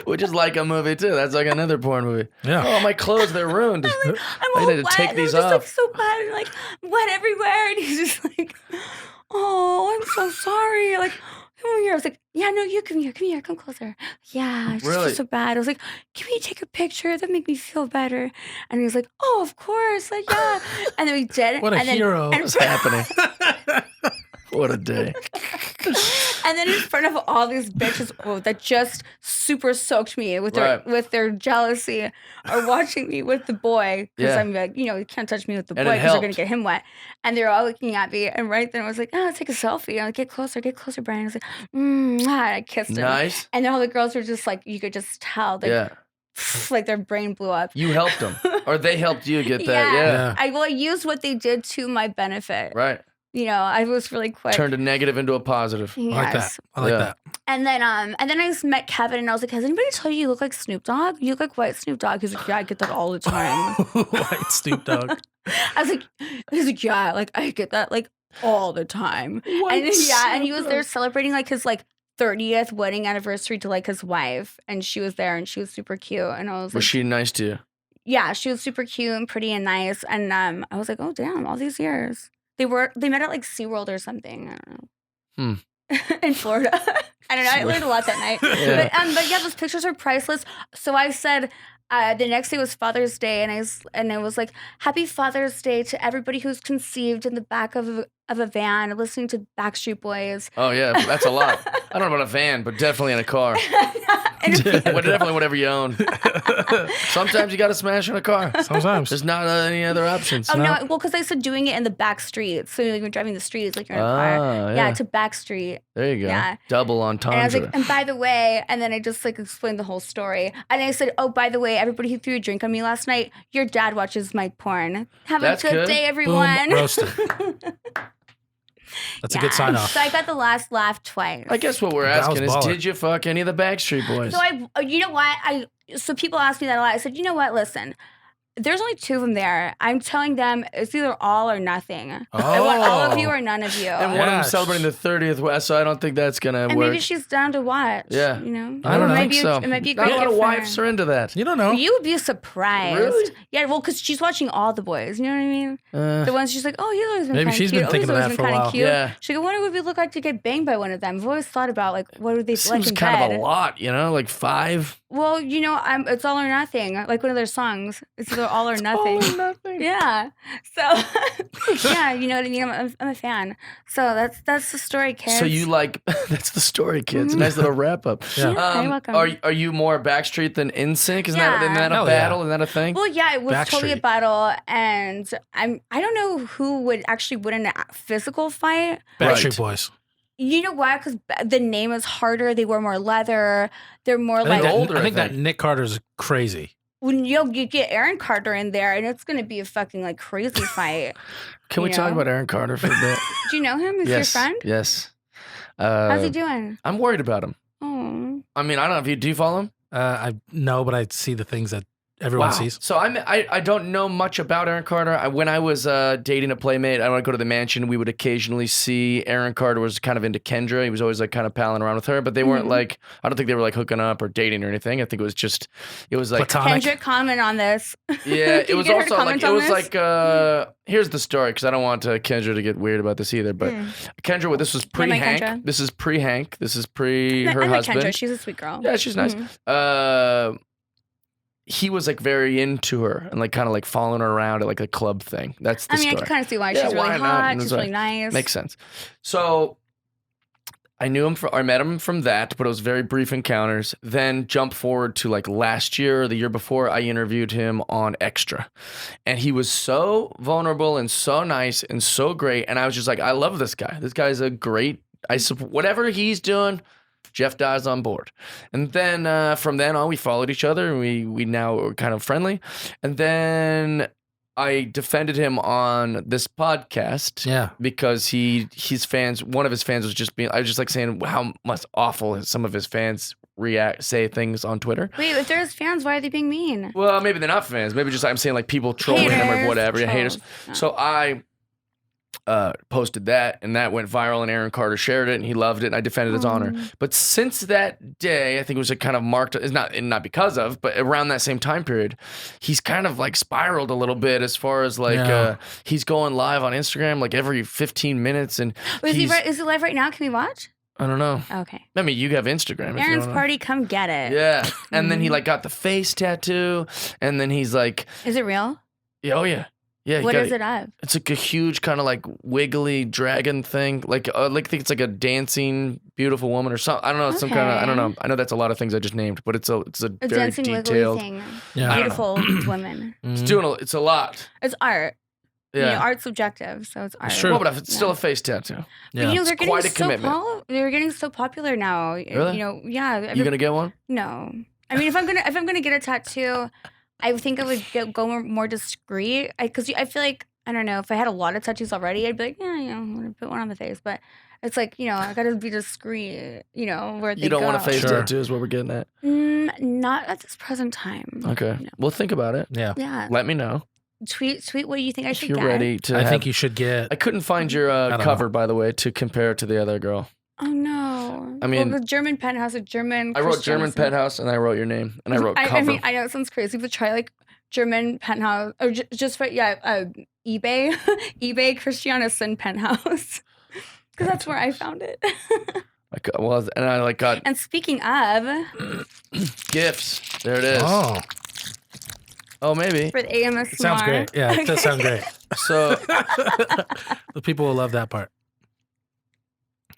Which is like a movie too. That's like another porn movie. Yeah. Oh, my clothes, they're ruined. I'm I all need to wet, take and these I'm just like off. so bad, and like wet everywhere, and he's just like, oh, I'm so sorry. Like, come here. I was like, yeah, no, you come here, come closer. Yeah, I just Really? feel so bad. I was like, can we take a picture? That make me feel better. And he was like, oh, of course, like yeah. And then we did. What a and then, hero. And, What's happening? What a day. and then in front of all these bitches that just super soaked me with Right. their jealousy, are watching me with the boy because Yeah. I'm like, you can't touch me with the And boy it because they're gonna helped. get him wet. And they're all looking at me, and right then I was like, oh, take a selfie. I'm like, get closer, Brian. I was like, and I kissed him. Nice. And all the girls were just like, you could just tell, like, Yeah. like their brain blew up. You helped them. Or they helped you get that. Yeah. I used what they did to my benefit. Right. I was really quick. Turned a negative into a positive. I like that. Yes. I like Yeah. that. And then I just met Kevin, and I was like, has anybody told you look like Snoop Dogg? You look like white Snoop Dogg. He's like, yeah, I get that all the time. White Snoop Dogg. I was like, he's like, yeah, like I get that like all the time. And he was there celebrating like his like 30th wedding anniversary to like his wife, and she was there, and she was super cute, and I was like, Was she nice to you? yeah, she was super cute and pretty and nice, and I was like, oh damn, all these years they met at like SeaWorld or something. I don't know. In Florida. I don't know. I learned a lot that night. Yeah. But yeah, those pictures are priceless. So I said the next day was Father's Day, and I was like, Happy Father's Day to everybody who's conceived in the back of a van listening to Backstreet Boys. Oh, yeah. That's a lot. I don't know about a van, but definitely in a car. And Definitely whatever you own. Sometimes you got to smash in a car. Sometimes. There's not any other options. oh no, well, because I said doing it in the back streets. So you're driving the streets like you're in a car. Ah, Yeah, yeah. to back street. There you go. Yeah. Double And I was entendre. like, and by the way, and then I just like explained the whole story. And I said, oh, by the way, everybody who threw a drink on me last night, your dad watches my porn. Have That's a good good. day, Boom, everyone. roasted. That's a good sign off. So I got the last laugh twice. I guess what we're That was asking is, baller. did you fuck any of the Backstreet Boys? So you know what? So people ask me that a lot. I said, you know what? Listen, There's only 2 of them there. I'm telling them it's either all or nothing. I want all of you or none of you. And one of them celebrating the 30th, so I don't think that's gonna and work. maybe she's down to watch. Yeah. You know? I don't know. I think so. It might be a Not great a lot of gift for wives her. are into that. You don't know. You would be surprised. Really? Yeah, well, because she's watching all the boys. You know what I mean? The ones she's like, oh, he's always been Maybe kinda she's cute. been thinking he's of always that been for a kinda while. Cute. Yeah. She's like, what would it look like to get banged by one of them? I've always thought about, like, what would they like Seems in kind bed? of a lot, like 5. Well, it's all or nothing. Like one of their songs. It's either all or nothing. All or nothing. Yeah. So, yeah, you know what I mean? I'm a fan. So that's the story, kids. So you like that's the story, kids. Nice little wrap up. Yeah. You're welcome. Are you more Backstreet than NSYNC? Isn't that a Hell battle? yeah. Isn't that a thing? Well, yeah, it was totally a Backstreet. battle, and I don't know who would actually win in a physical fight. Backstreet Right. Boys. You know why? Because the name is harder. They wear more leather. They're more I think, like older, I think I that Nick Carter's crazy. when you get Aaron Carter in there, and it's gonna be a fucking like crazy fight. Can we you talk know? about Aaron Carter for a bit? Do you know him? Is Yes. your friend? Yes. How's he doing? I'm worried about him. Oh, I mean, I don't know if you do you follow him? I know, but I see the things that everyone sees. So I don't know much about Aaron Carter. When I was dating a playmate, I would go to the mansion. We would occasionally see Aaron Carter was kind of into Kendra. He was always like kind of palling around with her, but they weren't like, I don't think they were like hooking up or dating or anything. I think it was like, Platonic. Kendrick, comment on this. yeah, Can it you was get her to also comment like, it on was this? like, here's the story because I don't want Kendra to get weird about this either, but Kendra, this was like pre-Hank. Kendra. This is pre-Hank. This is pre I her like husband. Kendra. She's a sweet girl. Yeah, she's nice. He was like very into her and like kind of like following her around at like a club thing. That's the I mean, story. I can kind of see why. Yeah, She's really why not? hot. And She's that's really nice. Makes sense. So I met him from that, but it was very brief encounters. Then jump forward to like last year or the year before, I interviewed him on Extra. And he was so vulnerable and so nice and so great. And I was just like, I love this guy. This guy's a great, whatever he's doing, Jeff Dye's on board. And then from then on, we followed each other and we now are kind of friendly. And then I defended him on this podcast. Yeah. Because his fans, one of his fans was just I was just like saying how much awful some of his fans say things on Twitter. Wait, if there's fans, why are they being mean? Well, maybe they're not fans. Maybe just I'm saying like people trolling him or Haters, whatever. Yeah, haters. trolls. Yeah. So I posted that and that went viral and Aaron Carter shared it and he loved it and I defended his honor. But since that day, I think it was a kind of marked, it's not because of, but around that same time period, he's kind of like spiraled a little bit as far as like he's going live on Instagram like every 15 minutes and Is he live right now? Can we watch? I don't know. Okay. I mean, you have Instagram. if you Aaron's don't know. party, come get it. Yeah. And then he like got the face tattoo and then he's like, Is it real? yeah, oh yeah. Yeah, he What got is it of? It's like a huge kind of like wiggly dragon thing. Like I think it's like a dancing beautiful woman or something. I don't know. It's some kind of I don't know. I know that's a lot of things I just named, but it's a A very dancing detailed. wiggly thing. Yeah. Beautiful women. It's a lot. It's art. Yeah. You know, art's subjective, so it's art. true. Well, but it's still a face tattoo. But, Yeah. you know, they're It's quite a getting commitment. they're getting so popular now. Really? You know, yeah. You gonna get one? No. I mean, if I'm gonna get a tattoo, I think I would go more discreet. Because I feel like I don't know if I had a lot of tattoos already, I'd be like, yeah, I'm gonna put one on the face. But it's like I gotta be discreet. Where they You don't go. want a face Sure. tattoo is what we're getting at. Not at this present time. Okay. No. Well, think about it. Yeah. Yeah. Let me know Tweet what you think I if should you're get. ready to. I have- think you should get. I couldn't find your don't know. cover, by the way, to compare it to the other girl. Oh no. I mean- well, the German penthouse, a German. I wrote Christiana German Cinn. penthouse and I wrote your name and I wrote cover. I mean, I know it sounds crazy, but try like German penthouse or just for eBay, eBay Christiana Cinn penthouse, because that's where I found it. And I like got And speaking of, gifts. There it is. Oh, maybe. for the AMSMR, It sounds great. Yeah, it does sound great. So The people will love that part.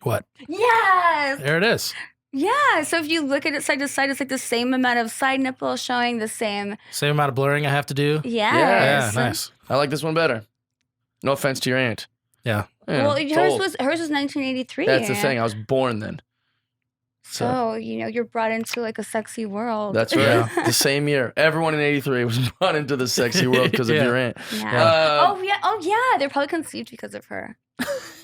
What? Yes, There it is. yeah. So if you look at it side to side, it's like the same amount of side nipple showing the same. Same amount of blurring I have to do. Yeah, Yeah, Yes. nice. I like this one better. No offense to your aunt. Yeah. Yeah, Well, it's hers old. was 1983. That's the thing. I was born then. So you're brought into like a sexy world. That's right. The same year. Everyone in 83 was brought into the sexy world because of Yeah. your aunt. Yeah. Oh yeah. They're probably conceived because of her.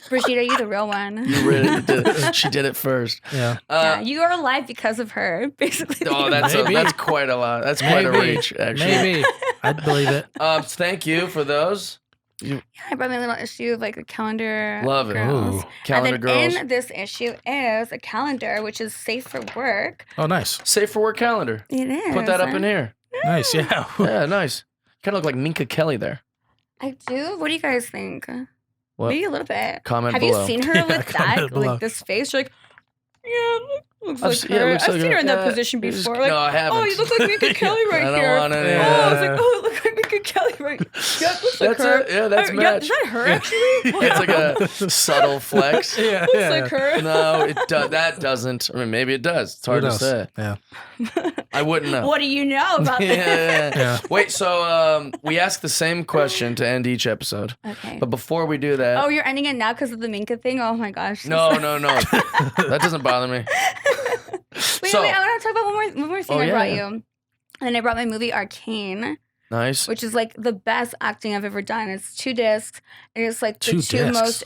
Brigitte, you the real one. You really did it. She did it first. Yeah. Yeah, you are alive because of her, basically. Oh, that's Maybe. quite a lot. That's quite a Maybe. reach, actually. Maybe. I'd believe it. Thank you for those. Yeah, I brought my little issue of like a calendar. Love it. Girls. Ooh. Calendar and then girls. in this issue is a calendar, which is safe for work. Oh, nice. Safe for work calendar. It is. Put that up in here. Nice, yeah. Yeah, nice. Kind of look like Minka Kelly there. I do. What do you guys think? What? Maybe a little bit. Comment Have below. you seen her Yeah, with comment that? below. Like this face? You're like, yeah, looks I've like se- yeah, her. looks I've like seen her. her in that Yeah, position you just- before. Like, no, I haven't. oh, you look like Minka Kelly right I don't here. want any. Oh, I was like, oh, it looks like Minka Kelly right. Yeah, it looks like That's her. it. Yeah, that's Yeah, match. is that her actually? It's like a subtle flex. Yeah, looks yeah. like her. No, it does. That doesn't. I mean, maybe it does. It's hard Who to knows? say. Yeah. I wouldn't know. What do you know about Yeah, that? yeah, Yeah. Wait, so we ask the same question to end each episode. Okay. But before we do that, Oh, you're ending it now because of the Minka thing? Oh my gosh. no. That doesn't bother me. Wait, So- wait, I want to talk about one more thing Oh, I yeah, brought yeah. you. And I brought my movie Arcane, Nice. which is like the best acting I've ever done. It's 2 discs, and it's like the 2 two discs? most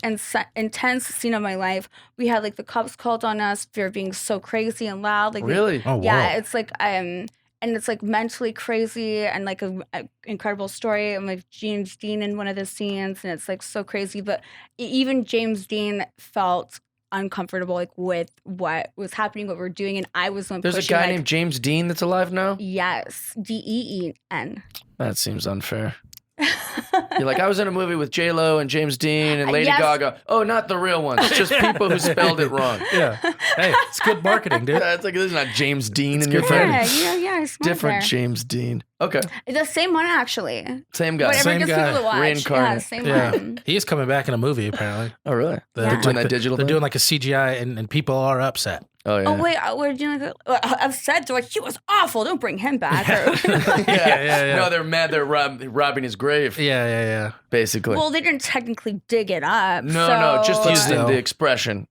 intense scene of my life. We had like the cops called on us for being so crazy and loud. Like Really? Oh, yeah, wow. it's like and it's like mentally crazy and like a incredible story. And like James Dean in one of the scenes, and it's like so crazy. But even James Dean felt uncomfortable like with what was happening, what we're doing, and I was the one There's a pushing, guy like, named James Dean that's alive now? yes, DEEN. That seems unfair. You're like, I was in a movie with J-Lo and James Dean and Lady Yes. Gaga. Oh, not the real ones. Just people who spelled it wrong. Yeah. Hey, it's good marketing, dude. It's like, this is not James Dean in It's your good face. Yeah, smart Different there. James Dean. Okay. The same one actually. Same guy. Whatever Same gets guy. people to watch. Reincarnate. Yeah, same Yeah. one. He's coming back in a movie, apparently. Oh, really? They're Yeah. Doing like that the- digital They're thing? doing like a CGI, and people are upset. Oh, yeah. Oh wait, we're doing like upset. They're like, he was awful. Don't bring him back. Or- Yeah. No, they're mad. They're robbing his grave, Yeah. basically. well, they didn't technically dig it up. No, just so- using still. the expression.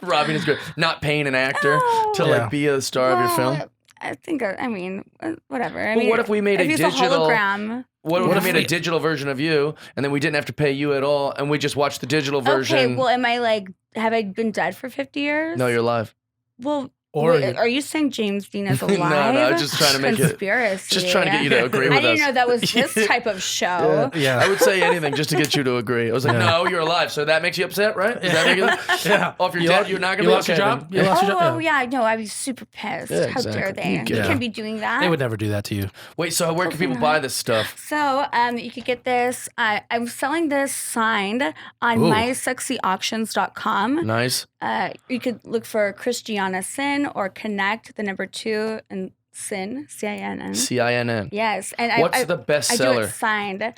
Robbing his grave. Not paying an actor No. to Yeah. like be a star of your film. I think. I mean, whatever. I Well, mean, what if we made a he's digital- hologram? What if What we if made a we- digital version of you and then we didn't have to pay you at all and we just watched the digital version? Okay. Well, am I like? Have I been dead for 50 years? No, you're live. Well, Or wait, you- are you saying James Dean is No, alive? I was just trying to make it- conspiracy. Just trying to get you to agree I with didn't us. know that was this type of show. Yeah. I would say anything just to get you to agree. I was like, Yeah. no, you're alive. So that makes you upset, right? Does that make you Yeah. Oh, if you're You dead, lo- you're not going you to be lost your okay, job? then. You lost your job? Oh, yeah, no, I'd be super pissed. Yeah, How dare exactly. they? You You get it. can't be doing that. They would never do that to you. Wait, so where can people Hopefully buy not. this stuff? So, you could get this. I'm selling this signed on Ooh. mysexyauctions.com. Nice. You could look for Christiana Cinn or Connect, the number 2, and Cinn, CINN. CINN. Yes. And What's I the best I do seller? it signed.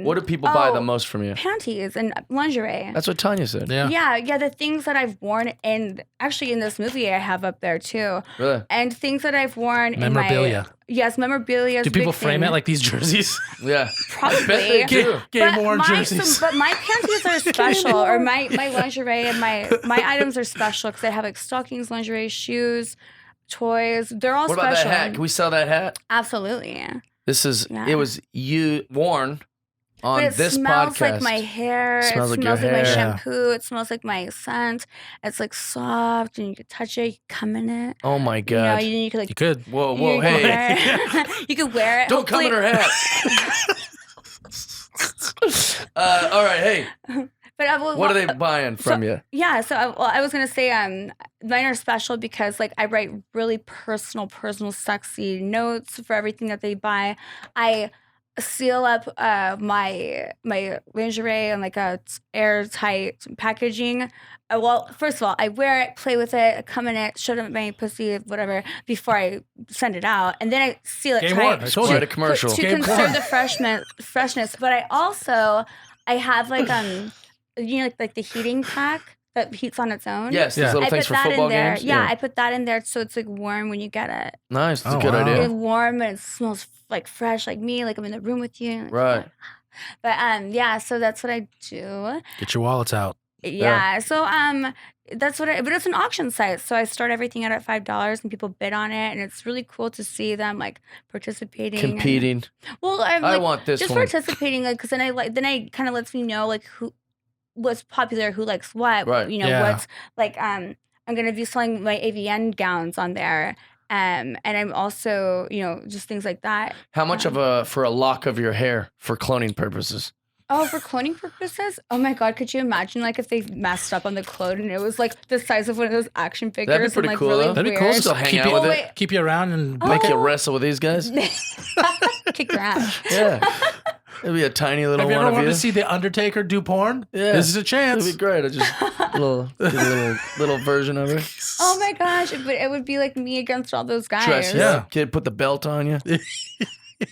What do people buy the oh, most from you? Panties and lingerie. That's what Tanya said. Yeah. Yeah, the things that I've worn, and actually in this movie I have up there too, Really? and things that I've worn Memorabilia. in my yes, memorabilia. Do people frame it like these jerseys? Yeah. Probably. I bet they do. Game worn my, jerseys. but my panties are special, or my lingerie and my items are special because I have like stockings, lingerie, shoes, toys. They're all What about special. that hat? Can we sell that hat? Absolutely. This is, Yeah. it was you worn on But it this smells podcast. like my hair. Smells it like your smells like my hair. shampoo. It smells like my scent. It's like soft, and you can touch it. You can come in it. Oh my You know, God. you could like. You could. Whoa, you could hey. wear it. You could wear it. Don't come in her hat. All right, hey. But What are they buying from you? Yeah, so I was gonna say mine are special because like I write really personal, sexy notes for everything that they buy. I seal up my lingerie and like a airtight packaging. Well, first of all, I wear it, play with it, come in it, show them my pussy, whatever, before I send it out, and then I seal it Game tight. worn. I told Write a you. commercial. To Game conserve worn. the freshness. But I have like you know like the heating pack that heats on its own. Yes, these Yeah. little I things put for that football in there. games. Yeah, I put that in there so it's like warm when you get it. Nice. That's Oh, a good wow. idea. It's warm and it smells like fresh, like me, like I'm in the room with you. Right. But yeah, so that's what I do. Get your wallets out. Yeah. So that's what but it's an auction site. So I start everything out at $5 and people bid on it, and it's really cool to see them like participating. and- Competing. well, I'm I like want this just one. participating, like, because then I kind of lets me know like what's popular, who likes what, Right. you know, Yeah. what's like I'm gonna be selling my AVN gowns on there, And I'm also, just things like that. How much for a lock of your hair for cloning purposes? Oh, for cloning purposes? Oh my God, could you imagine like if they messed up on the clone and it was like the size of one of those action figures? That'd be pretty and, like, cool, really though. That'd be weird. cool. Still hang keep out you, with it. Keep you around and Make make you it. wrestle with these guys? Kick your ass. Yeah. It'd be a tiny little Have you one ever of wanted you. to see The Undertaker do porn? Yeah. This is a chance. It'd be great. I just little version of her. Oh my gosh, but it would be like me against all those guys. Dress you Yeah. up. Kid, put the belt on you.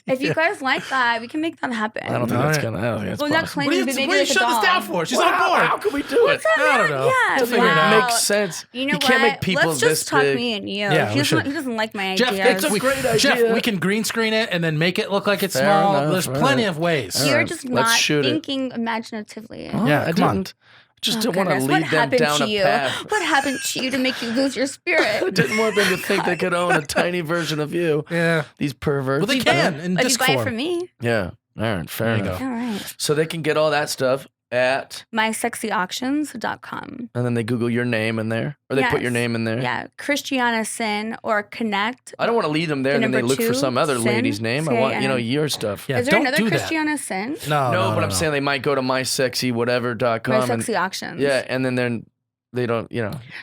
If you guys like that, we can make that happen. I don't think that's gonna. I don't think that's Well, not possible. claiming, What but are you, maybe what are you like a shutting this doll. down for? She's Wow, on board. How can we do it? I don't know. Yeah, We'll figure it out. Makes sense. You know You can't what? make people Let's this just talk big. me and you. Yeah, he, we should. doesn't like my Jeff, ideas. that's a great idea. Jeff, we can green screen it and then make it look like it's Fair small. enough, There's right. plenty of ways. All You're right, just let's not shoot it. thinking imaginatively. Oh, Yeah, I come on. didn't. Just Oh, didn't want to goodness. lead What them happened down to a you? path. What happened to you to make you lose your I spirit? didn't want them to think they could own a tiny version of you. Yeah. These perverts. Well, they can in If you disc buy it form. from me, Yeah. All right. Fair There you enough. go. all right. So they can get all that stuff at, MySexyAuctions.com. and then they Google your name in there, or they put your Yes. name in there. Yeah, Christiana Cinn or Connect. I don't want to lead them there, The and then they number look for 2, some other Sin, lady's name. I want, C-I-N. your stuff. Yeah, Is there don't another do that. Christiana Cinn? No, No, but I'm saying they might go to mysexywhatever.com. My and, Sexy Auctions. yeah, and then they don't, they go,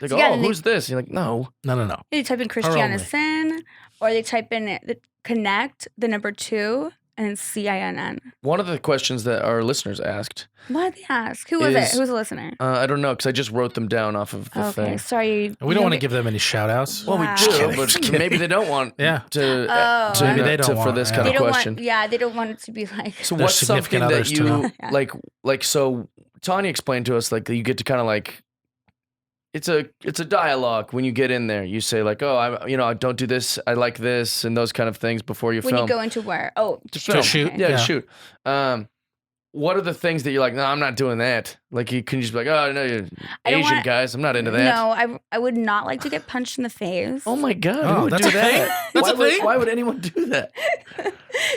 So, yeah, oh, then they- who's this? You're like, no. No. They type in Christiana only. Cinn, or they type in the Connect, the number 2, and CINN. One of the questions that our listeners asked, Why'd they ask? Who was it? Is- Who was the listener? I don't know, because I just wrote them down off of the Okay, thing. sorry. We don't want to give them any shout outs. Well, Wow. we Just do, kidding, but just kidding. maybe they don't want Yeah. to. Oh. to Maybe they to- don't for want- this yeah. kind They of don't question. they don't want it to be like. So Their what's something significant that others to you know. Yeah. like? So Tanya explained to us like that you get to kind of like. It's a dialogue when you get in there. You say like, oh, I don't do this. I like this and those kind of things before you When film. you go into where? Oh, to film. To shoot. Yeah, Yeah. to shoot. What are the things that you're like? No, I'm not doing that. Like you can just be like, oh no, you're I don't Asian wanna- guys. I'm not into that. No, I would not like to get punched in the face. Oh my god, Oh, who would that's do a thing? that? That's why a would, thing? Why would anyone do that?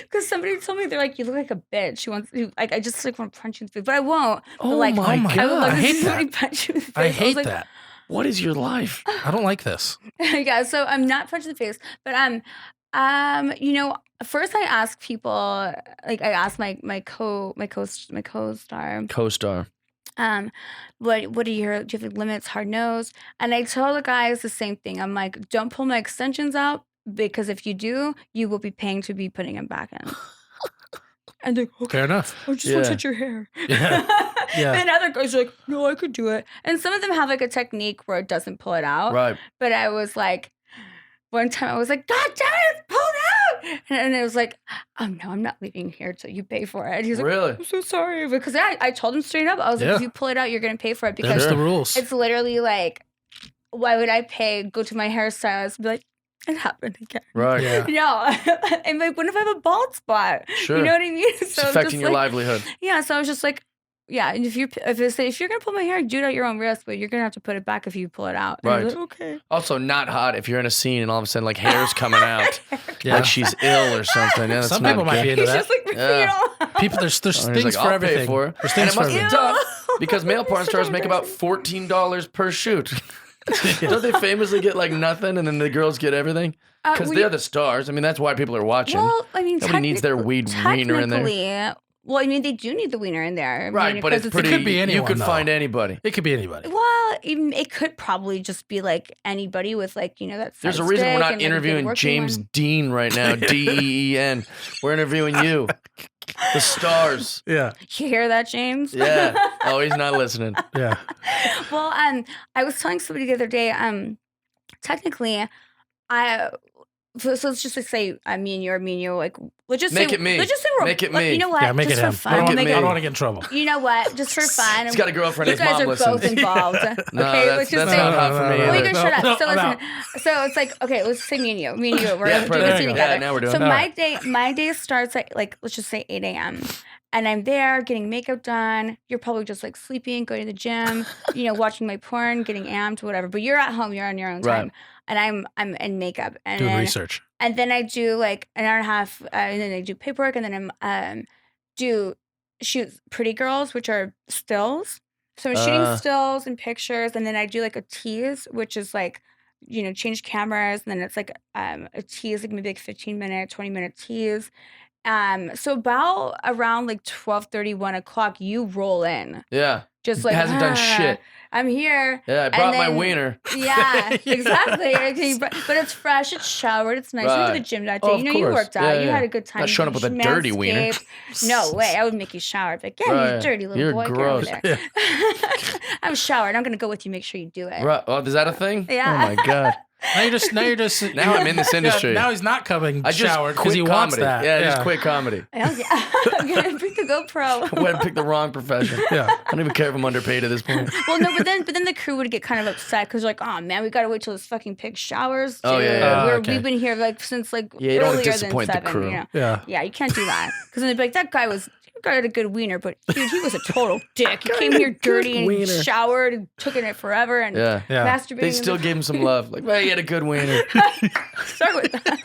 Because somebody told me they're like, you look like a bitch. She wants, like, I just like want to punch you in the face, but I won't. But, Oh like, my Oh my I would God. love I to hate see somebody that. punch you in the face. I was hate like, that. What is your life? I don't like this. Yeah, so I'm not punched in the face, but first I ask people, like I asked my co-star, Co-star. what are your, do you have like, limits, hard nose? And I tell the guys the same thing. I'm like, don't pull my extensions out because if you do, you will be paying to be putting them back in. And they're okay. Fair enough. I just want to Yeah. touch your hair. Yeah. Yeah. And other guys are like, no, I could do it. And some of them have like a technique where it doesn't pull it out. Right. But I was like, one time I was like, God damn it, pull it out. And it was like, oh no, I'm not leaving here till you pay for it. He's like, Really? I'm so sorry. Because I told him straight up, I was like, Yeah. if you pull it out, you're going to pay for it. There's Because the rules. it's literally like, why would I go to my hairstylist and be like, it happened again. Right. Yeah. No. And like, what if I have a bald spot? Sure. You know what I mean? It's So I'm affecting just your like, livelihood. yeah, so I was just like, yeah, and if you're gonna pull my hair, do it at your own risk, but you're gonna have to put it back if you pull it out. And I was Right. like, okay. Also, not hot if you're in a scene and all of a sudden like hair's coming out, Yeah. like she's ill or something. Yeah, that's Some not people might good. be into He's that. just like ripping Yeah. it all out. People, there's Oh, he's things like, for I'll everything. pay for it. There's And things it for must be everything. tough because male porn So stars make about embarrassing. $14 per shoot. Don't they famously get like nothing and then the girls get everything? Because we- they're the stars. I mean, that's why people are watching. Well, I mean, Nobody needs their wiener in there. technically, well, I mean, they do need the wiener in there. I Right, mean, but because it's pretty. It could be you anyone, could though. find anybody. It could be anybody. Well, it could probably just be like anybody with like, that There's a size reason we're dick not and, like, a good interviewing working James one. Dean right now. Dean. We're interviewing you, the stars. Yeah. You hear that, James? Yeah. Oh, he's not listening. Yeah. Well, I was telling somebody the other day, technically, so let's just like say me and you, like let's just Make say it me. Let's just say we're Make it like, me. You know what? Yeah, make just it for him. fun. I don't, Make it I me. don't want to get in trouble. You know what? Just for fun. He's got a girlfriend. You His guys mom are listens. both involved. No, Okay, that's let's just not say. hot for me. Well, you either. guys shut up. No, So I'm listen. So it's like, okay, let's say me and you. We're Yeah, doing perfect. this scene Yeah, together. now we're doing so it. my day starts at like, let's just say 8 a.m. And I'm there getting makeup done. You're probably just like sleeping, going to the gym, watching my porn, getting amped, whatever. But you're at home. You're on your own time. Right. And I'm in makeup. And Doing then, research. And then I do like an hour and a half, and then I do paperwork, and then I'm shoot pretty girls, which are stills. So I'm shooting stills and pictures, and then I do like a tease, which is like change cameras, and then it's like a tease, like maybe like 15-minute, 20-minute tease. So about around like 12:30, 1 o'clock, you roll in. Yeah. Just like, hasn't done shit. I'm here. Yeah, I And brought my then- wiener. Yeah, exactly. Okay, but it's fresh, it's showered, it's nice. You went to the Right. gym that Oh, day. of You course. worked out. Yeah, You yeah. had a good time. Not showing up with a dirty wiener. Manscaped. No way. I would make you shower. Like, yeah, Right. you dirty little You're boy. gross. Get over there. I'm showered. I'm gonna go with you. Make sure you do it. Right. Oh, is that a thing? Yeah. Oh my god. Now you're just Now I'm in this industry. Now he's not coming I just showered because quit he comedy. wants that. Yeah, I just quit comedy. Hell yeah. I'm gonna pick the GoPro. I went and picked the wrong profession. Yeah. I don't even care if I'm underpaid at this point. Well, no, but then the crew would get kind of upset because like, oh man, we gotta wait till this fucking pig showers. Oh, Dude, yeah. Okay. We've been here like since like Yeah, you don't wanna earlier disappoint the than 7. crew. You know? Yeah. You can't do that because then they'd be like, that guy had a good wiener, but dude, he was a total dick. He came here dirty and wiener. showered and took in it forever and Yeah. Yeah. masturbating. They in still the- gave him some love. Like, well, he had a good wiener, Start with that.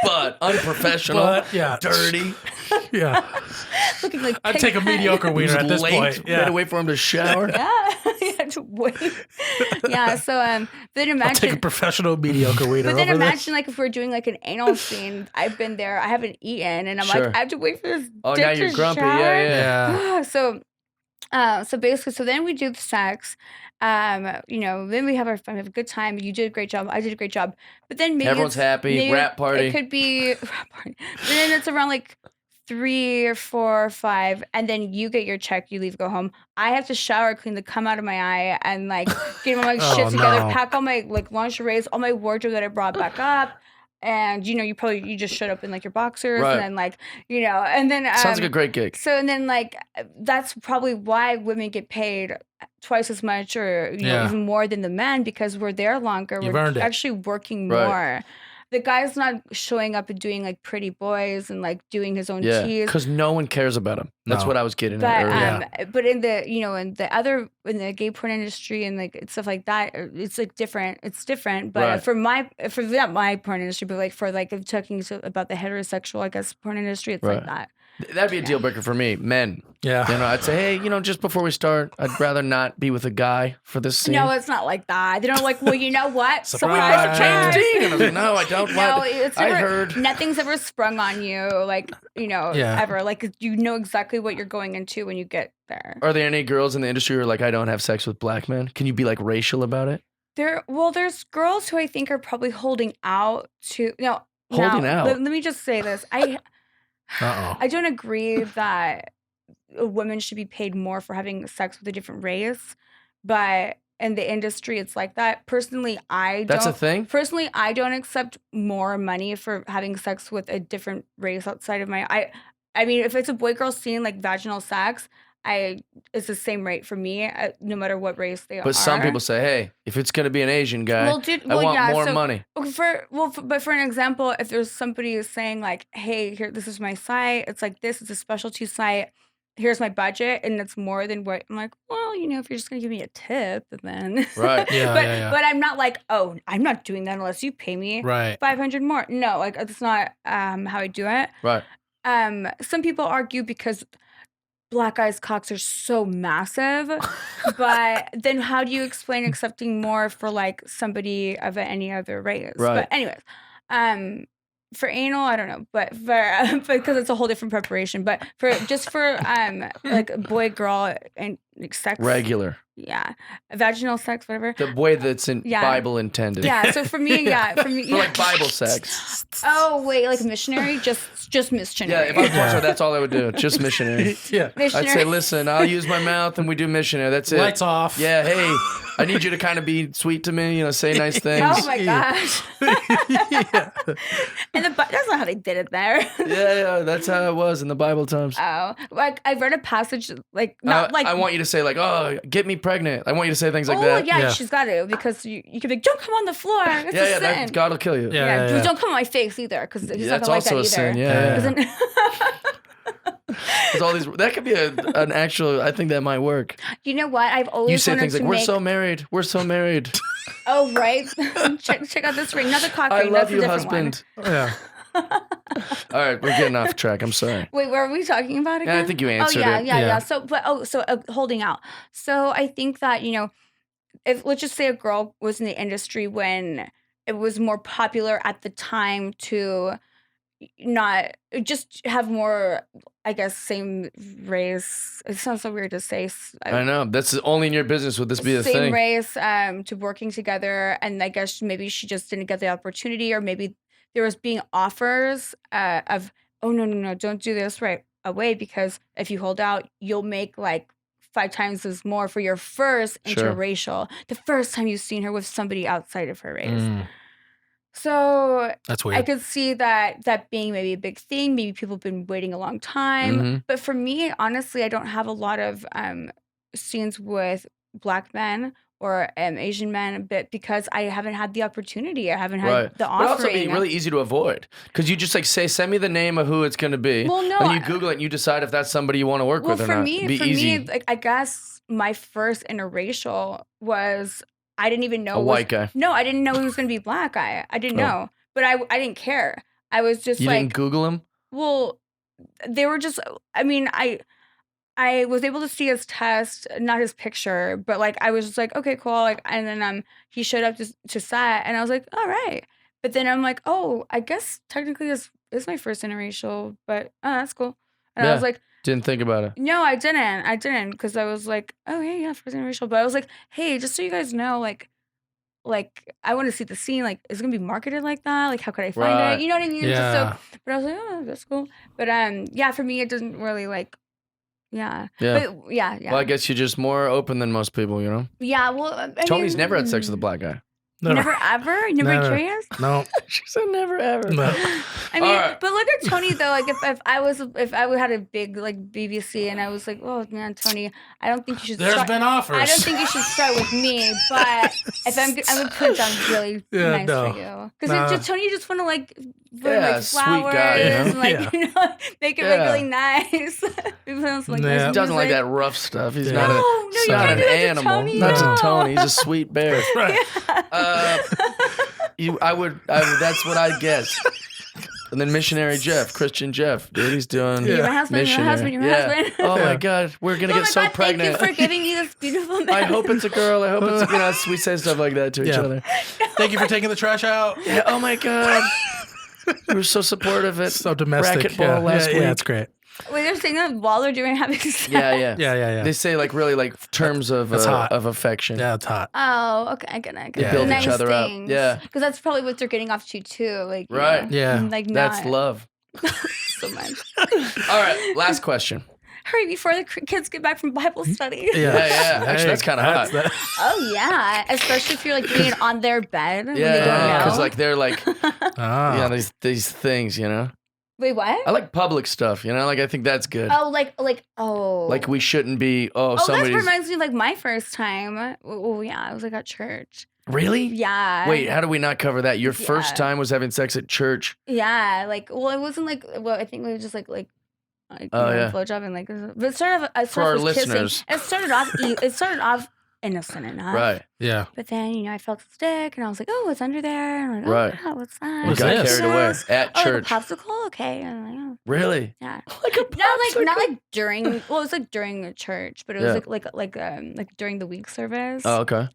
but unprofessional, But, yeah. dirty. Yeah. Looking like I'd take a mediocre He was wiener at this late. point. We had Yeah. to wait for him to shower. Yeah, you had to wait. Yeah, so then I'll take a imagine. professional mediocre wiener But then over imagine like if we're doing like an anal scene. I've been there. I haven't eaten, and I'm Sure. like, I have to wait for this. Oh, dick now to you're grumpy. shower. Yeah, yeah. Yeah. So basically, so then we do the sex. Then we have our fun, we have a good time. You did a great job. I did a great job. But then maybe Everyone's happy. Rap party. It could be rap party. But then it's around like 3 or 4 or 5, and then you get your check. You leave, go home. I have to shower, clean the cum out of my eye, and like get all my Oh, shit together, no. pack all my like lingeries, all my wardrobe that I brought back up. And you just showed up in like your boxers, Right. and then like and then Sounds like a great gig. so and then like that's probably why women get paid twice as much or Yeah. even more than the men, because we're there longer. You've we're earned it. actually working Right. more. The guy's not showing up and doing like pretty boys and like doing his own Yeah, tease. because no one cares about him. That's No. what I was getting But at earlier. but in the in the gay porn industry and like stuff like that, it's like different. It's different. But Right. for not my porn industry, but like for like if talking about the heterosexual, I guess, porn industry, it's Right. like that. That'd be a deal breaker for me. Men. Yeah. I'd say, hey, just before we start, I'd rather not be with a guy for this scene. No, it's not like that. They're not like, well, you know what? Someone Surprise. has a chance. Ding. And I was like, no, I don't No, want. it's I never, heard. nothing's ever sprung on you, like Yeah. ever. Like you know exactly what you're going into when you get there. Are there any girls in the industry who are like, I don't have sex with black men? Can you be like racial about it? There's girls who I think are probably holding out to Holding now, out? Let me just say this. Uh-oh. I don't agree that women should be paid more for having sex with a different race, but in the industry, it's like that. Personally, That's a thing? Personally, I don't accept more money for having sex with a different race outside of my. I mean, if it's a boy girl scene like vaginal sex, it's the same rate for me, no matter what race they are. But some people say, hey, if it's going to be an Asian guy, Well, dude, I well, want yeah, more so- money. But for an example, if there's somebody who's saying like, "Hey, here, this is my site. It's like this. It's a specialty site. Here's my budget," and it's more than what I'm like. Well, if you're just gonna give me a tip, then Right. Yeah, but yeah. but I'm not like, oh, I'm not doing that unless you pay me Right. 500 more. No, like that's not how I do it. Right. Some people argue because black guys' cocks are so massive, but then how do you explain accepting more for like somebody of any other race? Right. But anyways, for anal, I don't know, but for because it's a whole different preparation. But for like boy girl and like, sex, Regular. yeah, vaginal sex, whatever. The way that's in Yeah. Bible intended. Yeah, so for me, For like Bible sex. Oh wait, like missionary, just missionary. Yeah, if I was watching, that's all I would do. Just missionary. Yeah. missionary. I'd say, listen, I'll use my mouth and we do missionary. That's it. Lights off. Yeah, hey, I need you to kind of be sweet to me, say nice things. Oh my gosh. Yeah. And that's not how they did it there. Yeah, that's how it was in the Bible times. Oh, like I read a passage like not like I want you to say like, oh, get me pregnant. I want you to say things like oh that. yeah, Yeah. she's got to because you could be like, don't come on the floor. It's yeah, a yeah, sin. God will kill you. Yeah. Yeah, don't come on my face either because he's Yeah, not that's gonna like also that a either. sin. Yeah, Doesn't- There's all these. That could be an actual. I think that might work. You know what? I've always You say wanted things to like, "We're make. so married. We're so married. Oh right, check out this ring. Not the cock I ring. love That's a you, different husband." Yeah. All right, we're getting off track. I'm sorry. One. Wait, what were we talking about again? Yeah, I think you answered oh, yeah, it. Yeah, Yeah. yeah. So, holding out. So I think that if let's just say a girl was in the industry when it was more popular at the time to not just have more, I guess, same race. It sounds so weird to say. I know. That's only in your business would this be a Same thing. race to working together, and I guess maybe she just didn't get the opportunity, or maybe there was being offers of, oh no, don't do this right away, because if you hold out, you'll make like 5 times as more for your first Sure. interracial, the first time you've seen her with somebody outside of her race. Mm, So that's I weird. could see that being maybe a big thing. Maybe people have been waiting a long time. Mhm. But for me, honestly, I don't have a lot of scenes with Black men or Asian men, but because I haven't had the opportunity, I haven't had Right. the But also offering. be really easy to avoid because you just like say, send me the name of who it's going to be. Well, no, and you Google it and you decide if that's somebody you want to work well, with or for not. me, Be easy. like, I guess my first interracial was, I didn't even know A was- white guy. No, I didn't know he was going to be Black. I didn't Oh. know, but I didn't care. I was just You like, didn't Google him? well, they were just, I mean, I was able to see his test, not his picture, but like I was just like, okay, cool. Like, and then he showed up to set, and I was like, all right. But then I'm like, oh, I guess technically this is my first interracial, but oh, that's cool. And I was Yeah. like, Didn't think about it. no, I didn't, because I was like, oh yeah, first interracial. But I was like, hey, just so you guys know, like I want to see the scene. Like, is it gonna be marketed like that? Like, how could I find Right. it? You know what I mean? Yeah. But I was like, oh, that's cool. But yeah, for me, it doesn't really like. Yeah. Yeah. But yeah. Well, I guess you're just more open than most people, you know? Yeah, well, I Tony's mean, never had sex with a black guy. Never ever? You never Never. curious? No. She said never ever. No. I mean, Alright. but look at Tony though. Like, if I had a big like BBC and I was like, oh man, Tony, I don't think you should. There's start. been offers. I don't think you should start with me. But if I would put it down really Yeah, nice no. for you, because Tony, you just want to like put Yeah, like sweet flowers guy, you know? and like Yeah. make it Yeah. like really nice. People sounds like Yeah. nice He doesn't like music. that rough stuff. He's Yeah. not, No, a, no, he's you not can't an do that to animal. Tony, Not no. to Tony. He's a sweet bear. Right. I would. That's what I guess. And then missionary Jeff, Christian Jeff, dude, he's doing Yeah. You're my husband, you're my husband, you're my husband. Oh my Yeah. God, we're gonna Oh get my so God, pregnant. thank you for giving me this beautiful man. I hope it's a girl. I hope it's a, we say stuff like that to each Yeah. other. Thank you for taking the trash out. Yeah. Oh my God, we were so supportive at So domestic. racquetball last week. Yeah, it's great. Wait, they're saying that while they're having sex. Yeah. Yeah. They say like really like terms of That's hot. of affection. Yeah, it's hot. Oh, okay, I get it. They They build nice each other up. things. Yeah. Because that's probably what they're getting off to too. Like, you Right. know, Yeah. and, like That's not love. so much. All right, last question. Hurry before the kids get back from Bible study. Yeah. Yeah. Actually, that's kind of hot. that- Oh yeah, especially if you're like doing it on their bed. when they don't Yeah, know. because like they're like Ah. yeah these things, you know. Wait, what? I like public stuff, you know. Like I think that's good. Oh, oh. Like we shouldn't be. Oh, that somebody's reminds me of like my first time. Oh yeah, I was like at church. really. Yeah. Wait, how do we not cover that? Your first Yeah. time was having sex at church. Yeah, like, well, it wasn't like, well, I think it was just like Oh, yeah. blowjob and like, but it started off, For our with kissing. listeners. It started off innocent enough. Right. Yeah. But then, I felt the stick and I was like, oh, it's under there. And I'm like, Right. oh, what's that? We What's got this? carried away Yes. at Oh, church. like a popsicle? Okay. And I'm like, oh, Really? yeah. Like a Not popsicle? like during, well, it was like during the church, but it was Yeah. like during the week service. Oh, okay.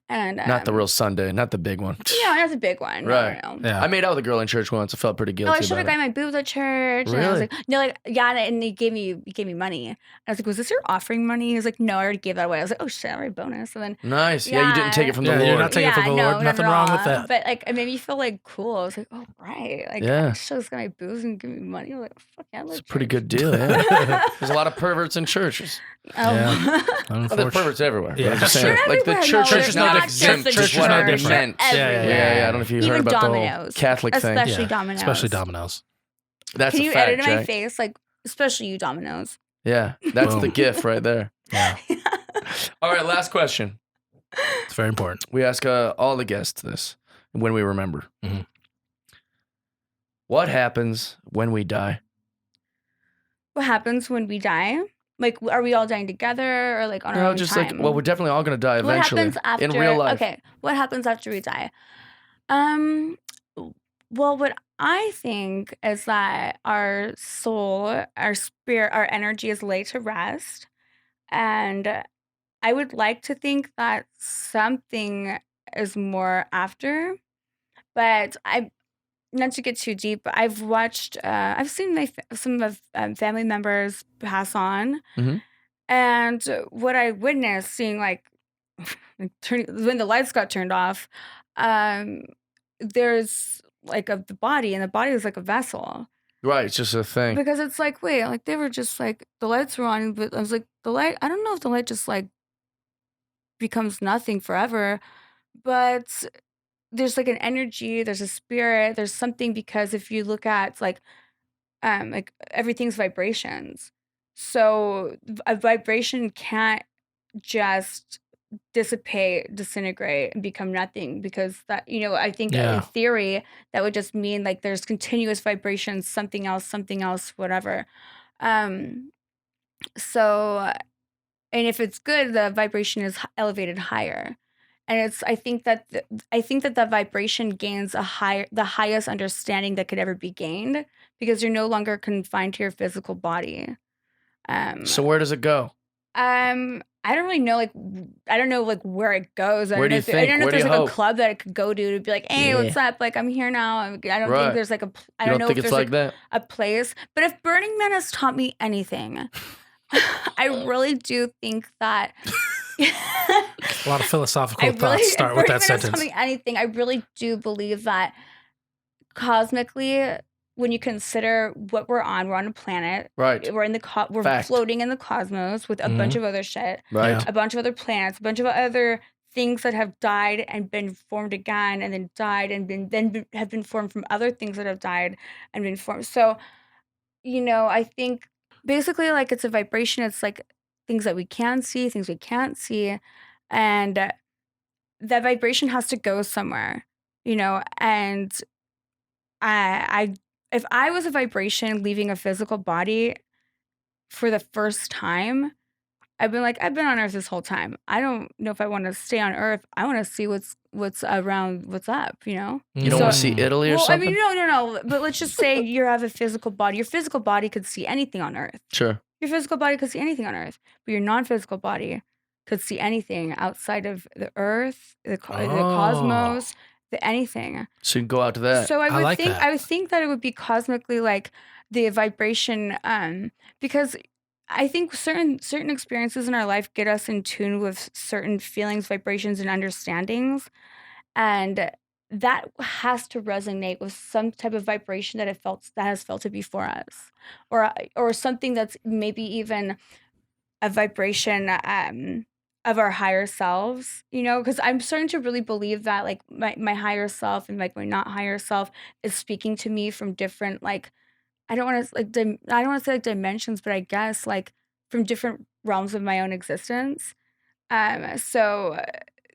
And Not the real Sunday, not the big one. No, that's a big one. Right. No. Yeah. I made out with a girl in church once. I felt pretty No, I guilty showed a about guy it. my boobs at church. And I was Really? like, no, like, yeah, and he gave me money. And I was like, was this your offering money? He was like, no, I already gave that away. I was like, oh shit, I already bonus. And then Nice. Yeah, you didn't take it from the Yeah, Lord. you're not taking it from the Lord. not Nothing at wrong with all. that. But like, it made me feel like cool. I was like, oh right, like Yeah. show this guy my boobs and give me money. I was like, fuck yeah, I love It's a pretty church. good deal. Yeah. There's a lot of perverts in churches. Oh. Yeah. Oh, there's Unfortunately. perverts everywhere. Yeah. I'm just Sure, saying. Like the everywhere. church No, is there's not not exempt. just Just the what I church. meant. Yeah, yeah, Yeah. I don't know if you heard Even about the Domino's. whole Catholic thing. Especially Yeah. Domino's. Especially Domino's. That's Can a you fact, edit in my Jack. face? Like, especially you, Domino's. Yeah, that's the Boom. gift right there. Yeah. All right, last question. It's very important. We ask all the guests this when we remember. Mhm. What happens when we die? What happens when we die? Like, are we all dying together or like on our own Just time? like, well, we're definitely all going to die What eventually happens after? in real life. Okay, what happens after we die? Well, what I think is that our soul, our spirit, our energy is laid to rest, and I would like to think that something is more after, But not to get too deep, but I've watched, I've seen some of family members pass on, Mhm. and what I witnessed, seeing like when the lights got turned off, um, there's like the body, and the body is like a vessel. Right, it's just a thing. Because it's like, wait, like they were just like the lights were on, but I was like, the light. I don't know if the light just like becomes nothing forever, but there's like an energy, there's a spirit, there's something, because if you look at like everything's vibrations. So a vibration can't just dissipate, disintegrate, and become nothing, because that, I think in Yeah. theory that would just mean like there's continuous vibrations, something else, whatever. Um, so and if it's good, the vibration is elevated higher. And I think that the vibration gains the highest understanding that could ever be gained, because you're no longer confined to your physical body. Um, So where does it go? I don't really know, I don't know like where it goes. I Where don't do know you if, I think? don't know Where if do there's you like a hope? club that it could go to be like, hey, what's up? Like, I'm here now. I don't Right. think there's like I You don't don't know think if it's there's like that? a place. But if Burning Man has taught me anything, I really do think that A lot of philosophical I thoughts really, start if with Burning that Man has taught sentence. me anything, I really do believe that cosmically, when you consider what we're on a planet. Right. We're we're Fact. floating in the cosmos with a bunch of other shit, Right. Yeah. a bunch of other planets, a bunch of other things that have died and been formed again, and then died and have been formed from other things that have died and been formed. So, I think basically like it's a vibration. It's like things that we can see, things we can't see, and that vibration has to go somewhere, and I if I was a vibration leaving a physical body for the first time, I've been on Earth this whole time. I don't know if I want to stay on Earth. I want to see what's around, what's up, You don't So- want to see Italy or Well, I something? mean, no. But let's just say you have a physical body. Your physical body could see anything on Earth. Sure. Your physical body could see anything on Earth, but your non-physical body could see anything outside of the Earth, the cosmos, the anything. So you can go out to that. So I like that. I would think that it would be cosmically like the vibration, because I think certain experiences in our life get us in tune with certain feelings, vibrations, and understandings, and that has to resonate with some type of vibration that has felt it before us, or something that's maybe even a vibration of our higher selves, because I'm starting to really believe that like my higher self and like my not higher self is speaking to me from different, like, I don't want to I don't want to say like dimensions, but I guess like from different realms of my own existence. So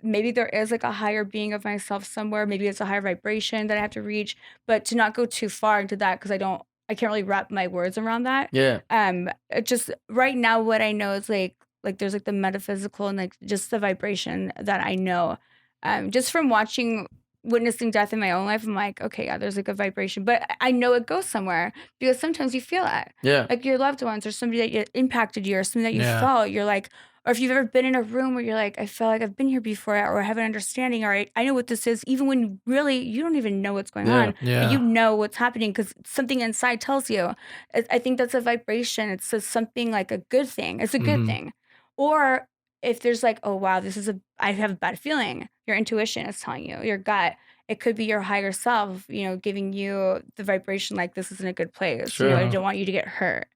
maybe there is like a higher being of myself somewhere. Maybe it's a higher vibration that I have to reach, but to not go too far into that, because I can't really wrap my words around that. Yeah. It just right now what I know is like there's like the metaphysical and like just the vibration that I know. Just from witnessing death in my own life, I'm like, okay, yeah, there's like a vibration, but I know it goes somewhere, because sometimes you feel it. Yeah. Like your loved ones or somebody that impacted you or something that you Yeah. felt. You're like, or if you've ever been in a room where you're like, I feel like I've been here before, or I have an understanding, or I know what this is, even when really you don't even know what's going Yeah. on. Yeah. But you know what's happening because something inside tells you. I think that's a vibration. It's something like a good thing. It's a good Mhm. thing. Or if there's like, oh wow, I have a bad feeling. Your intuition is telling you, your gut. It could be your higher self, giving you the vibration like this isn't a good place. Sure. I don't want you to get hurt.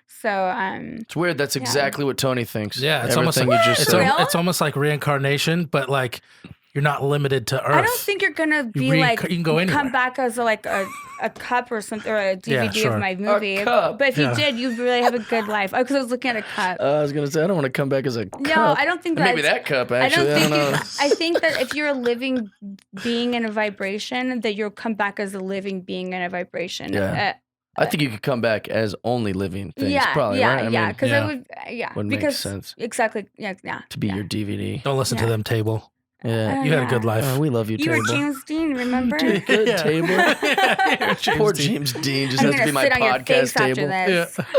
So It's weird. That's exactly what Tony thinks. Yeah, it's almost Everything like you just it's, said. Real? it's almost like reincarnation, but like you're not limited to Earth. I don't think you're gonna be You like can go anywhere. come back as a cup or something, or a DVD sure. of my movie. cup. But if Yeah. you did, you'd really have a good life. Oh, because I was looking at a cup. I was gonna say I don't want to come back as a cup. No, I don't think Maybe that's- that cup I actually. don't think know. I think that if you're a living being in a vibration, that you'll come back as a living being in a vibration. Yeah. I think you could come back as only living things. yeah, Probably, yeah, right? I yeah. mean, Because yeah. I would, Wouldn't make because sense. exactly, yeah. to be your DVD. Don't listen to Yeah. them, Table. Yeah. You had a good yeah. life. Oh, we love you, You Table. were James Dean, remember? Did good, Yeah. Table. James Poor Dean. James Dean just I'm has to gonna be my sit on your podcast face table. after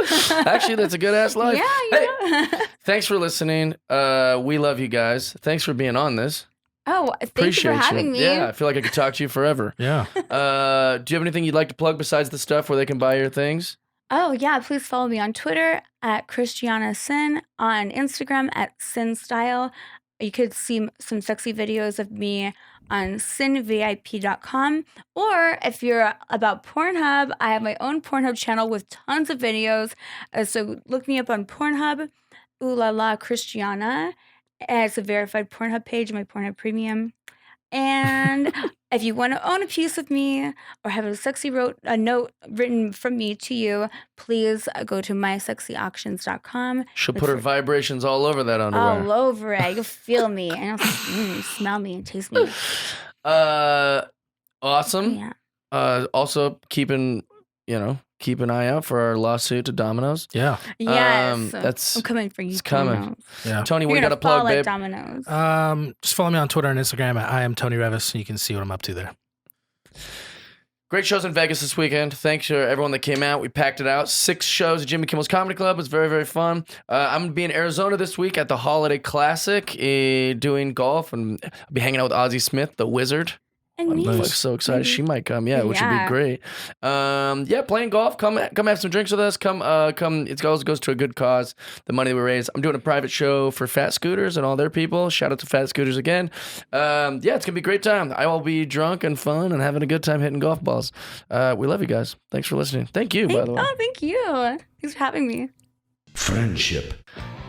this. Actually, that's a good ass life. Yeah, Hey, yeah. thanks for listening. We love you guys. Thanks for being on this. Oh, thank Appreciate you for having me. Yeah, I feel like I could talk to you forever. Yeah. Do you have anything you'd like to plug besides the stuff where they can buy your things? Oh, yeah. Please follow me on Twitter at Christiana Cinn, on Instagram at CinnStyle. You could see some sexy videos of me on cinnvip.com. Or if you're about Pornhub, I have my own Pornhub channel with tons of videos. So look me up on Pornhub, Ooh La La Christiana. It's a verified Pornhub page, my Pornhub Premium. And if you want to own a piece of me or have a note written from me to you, please go to mysexyauctions.com. She'll Look put her for- vibrations all over that underwear. all over it. You'll feel me and you'll smell me and taste me. Awesome. Yeah. Also keep an eye out for our lawsuit to Domino's. Yeah. Yes. I'm coming for you. It's coming. Domino's. Yeah. Tony, what You're you got to gonna fall plug, like babe? Domino's. Just follow me on Twitter and Instagram at I am Tony Reavis. You can see what I'm up to there. Great shows in Vegas this weekend. Thanks to everyone that came out. We packed it out. 6 shows at Jimmy Kimmel's Comedy Club. It was very, very fun. I'm going to be in Arizona this week at the Holiday Classic doing golf. And I'll be hanging out with Ozzie Smith, the Wizard. And I'm me. like, so excited. She might come, which would be Yeah. great. Playing golf. Come have some drinks with us. Come. It goes to a good cause. The money we raise. I'm doing a private show for Fat Scooters and all their people. Shout out to Fat Scooters again. It's gonna be a great time. I will be drunk and fun and having a good time hitting golf balls. We love you guys. Thanks for listening. Thank you, by the way. Oh, thank you. Thanks for having me. Friendship.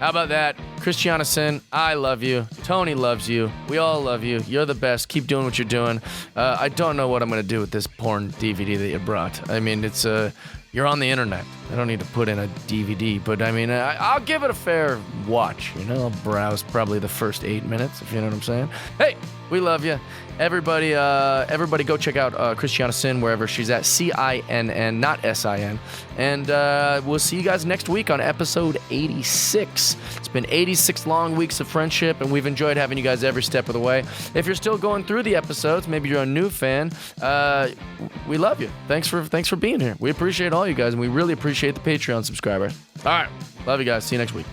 How about that? Christiana Cinn, I love you. Tony loves you. We all love you. You're the best. Keep doing what you're doing. I don't know what I'm going to do with this porn DVD that you brought. I mean, it's you're on the internet. I don't need to put in a DVD, but I mean, I'll give it a fair watch. I'll browse probably the first 8 minutes, if you know what I'm saying. Hey, we love you. Everybody go check out Christiana Cinn wherever she's at. CINN, not SIN. And we'll see you guys next week on episode 86. It's been 86 long weeks of friendship, and we've enjoyed having you guys every step of the way. If you're still going through the episodes, maybe you're a new fan, we love you. Thanks for being here. We appreciate all you guys, and we really appreciate the Patreon subscribers. All right. Love you guys. See you next week.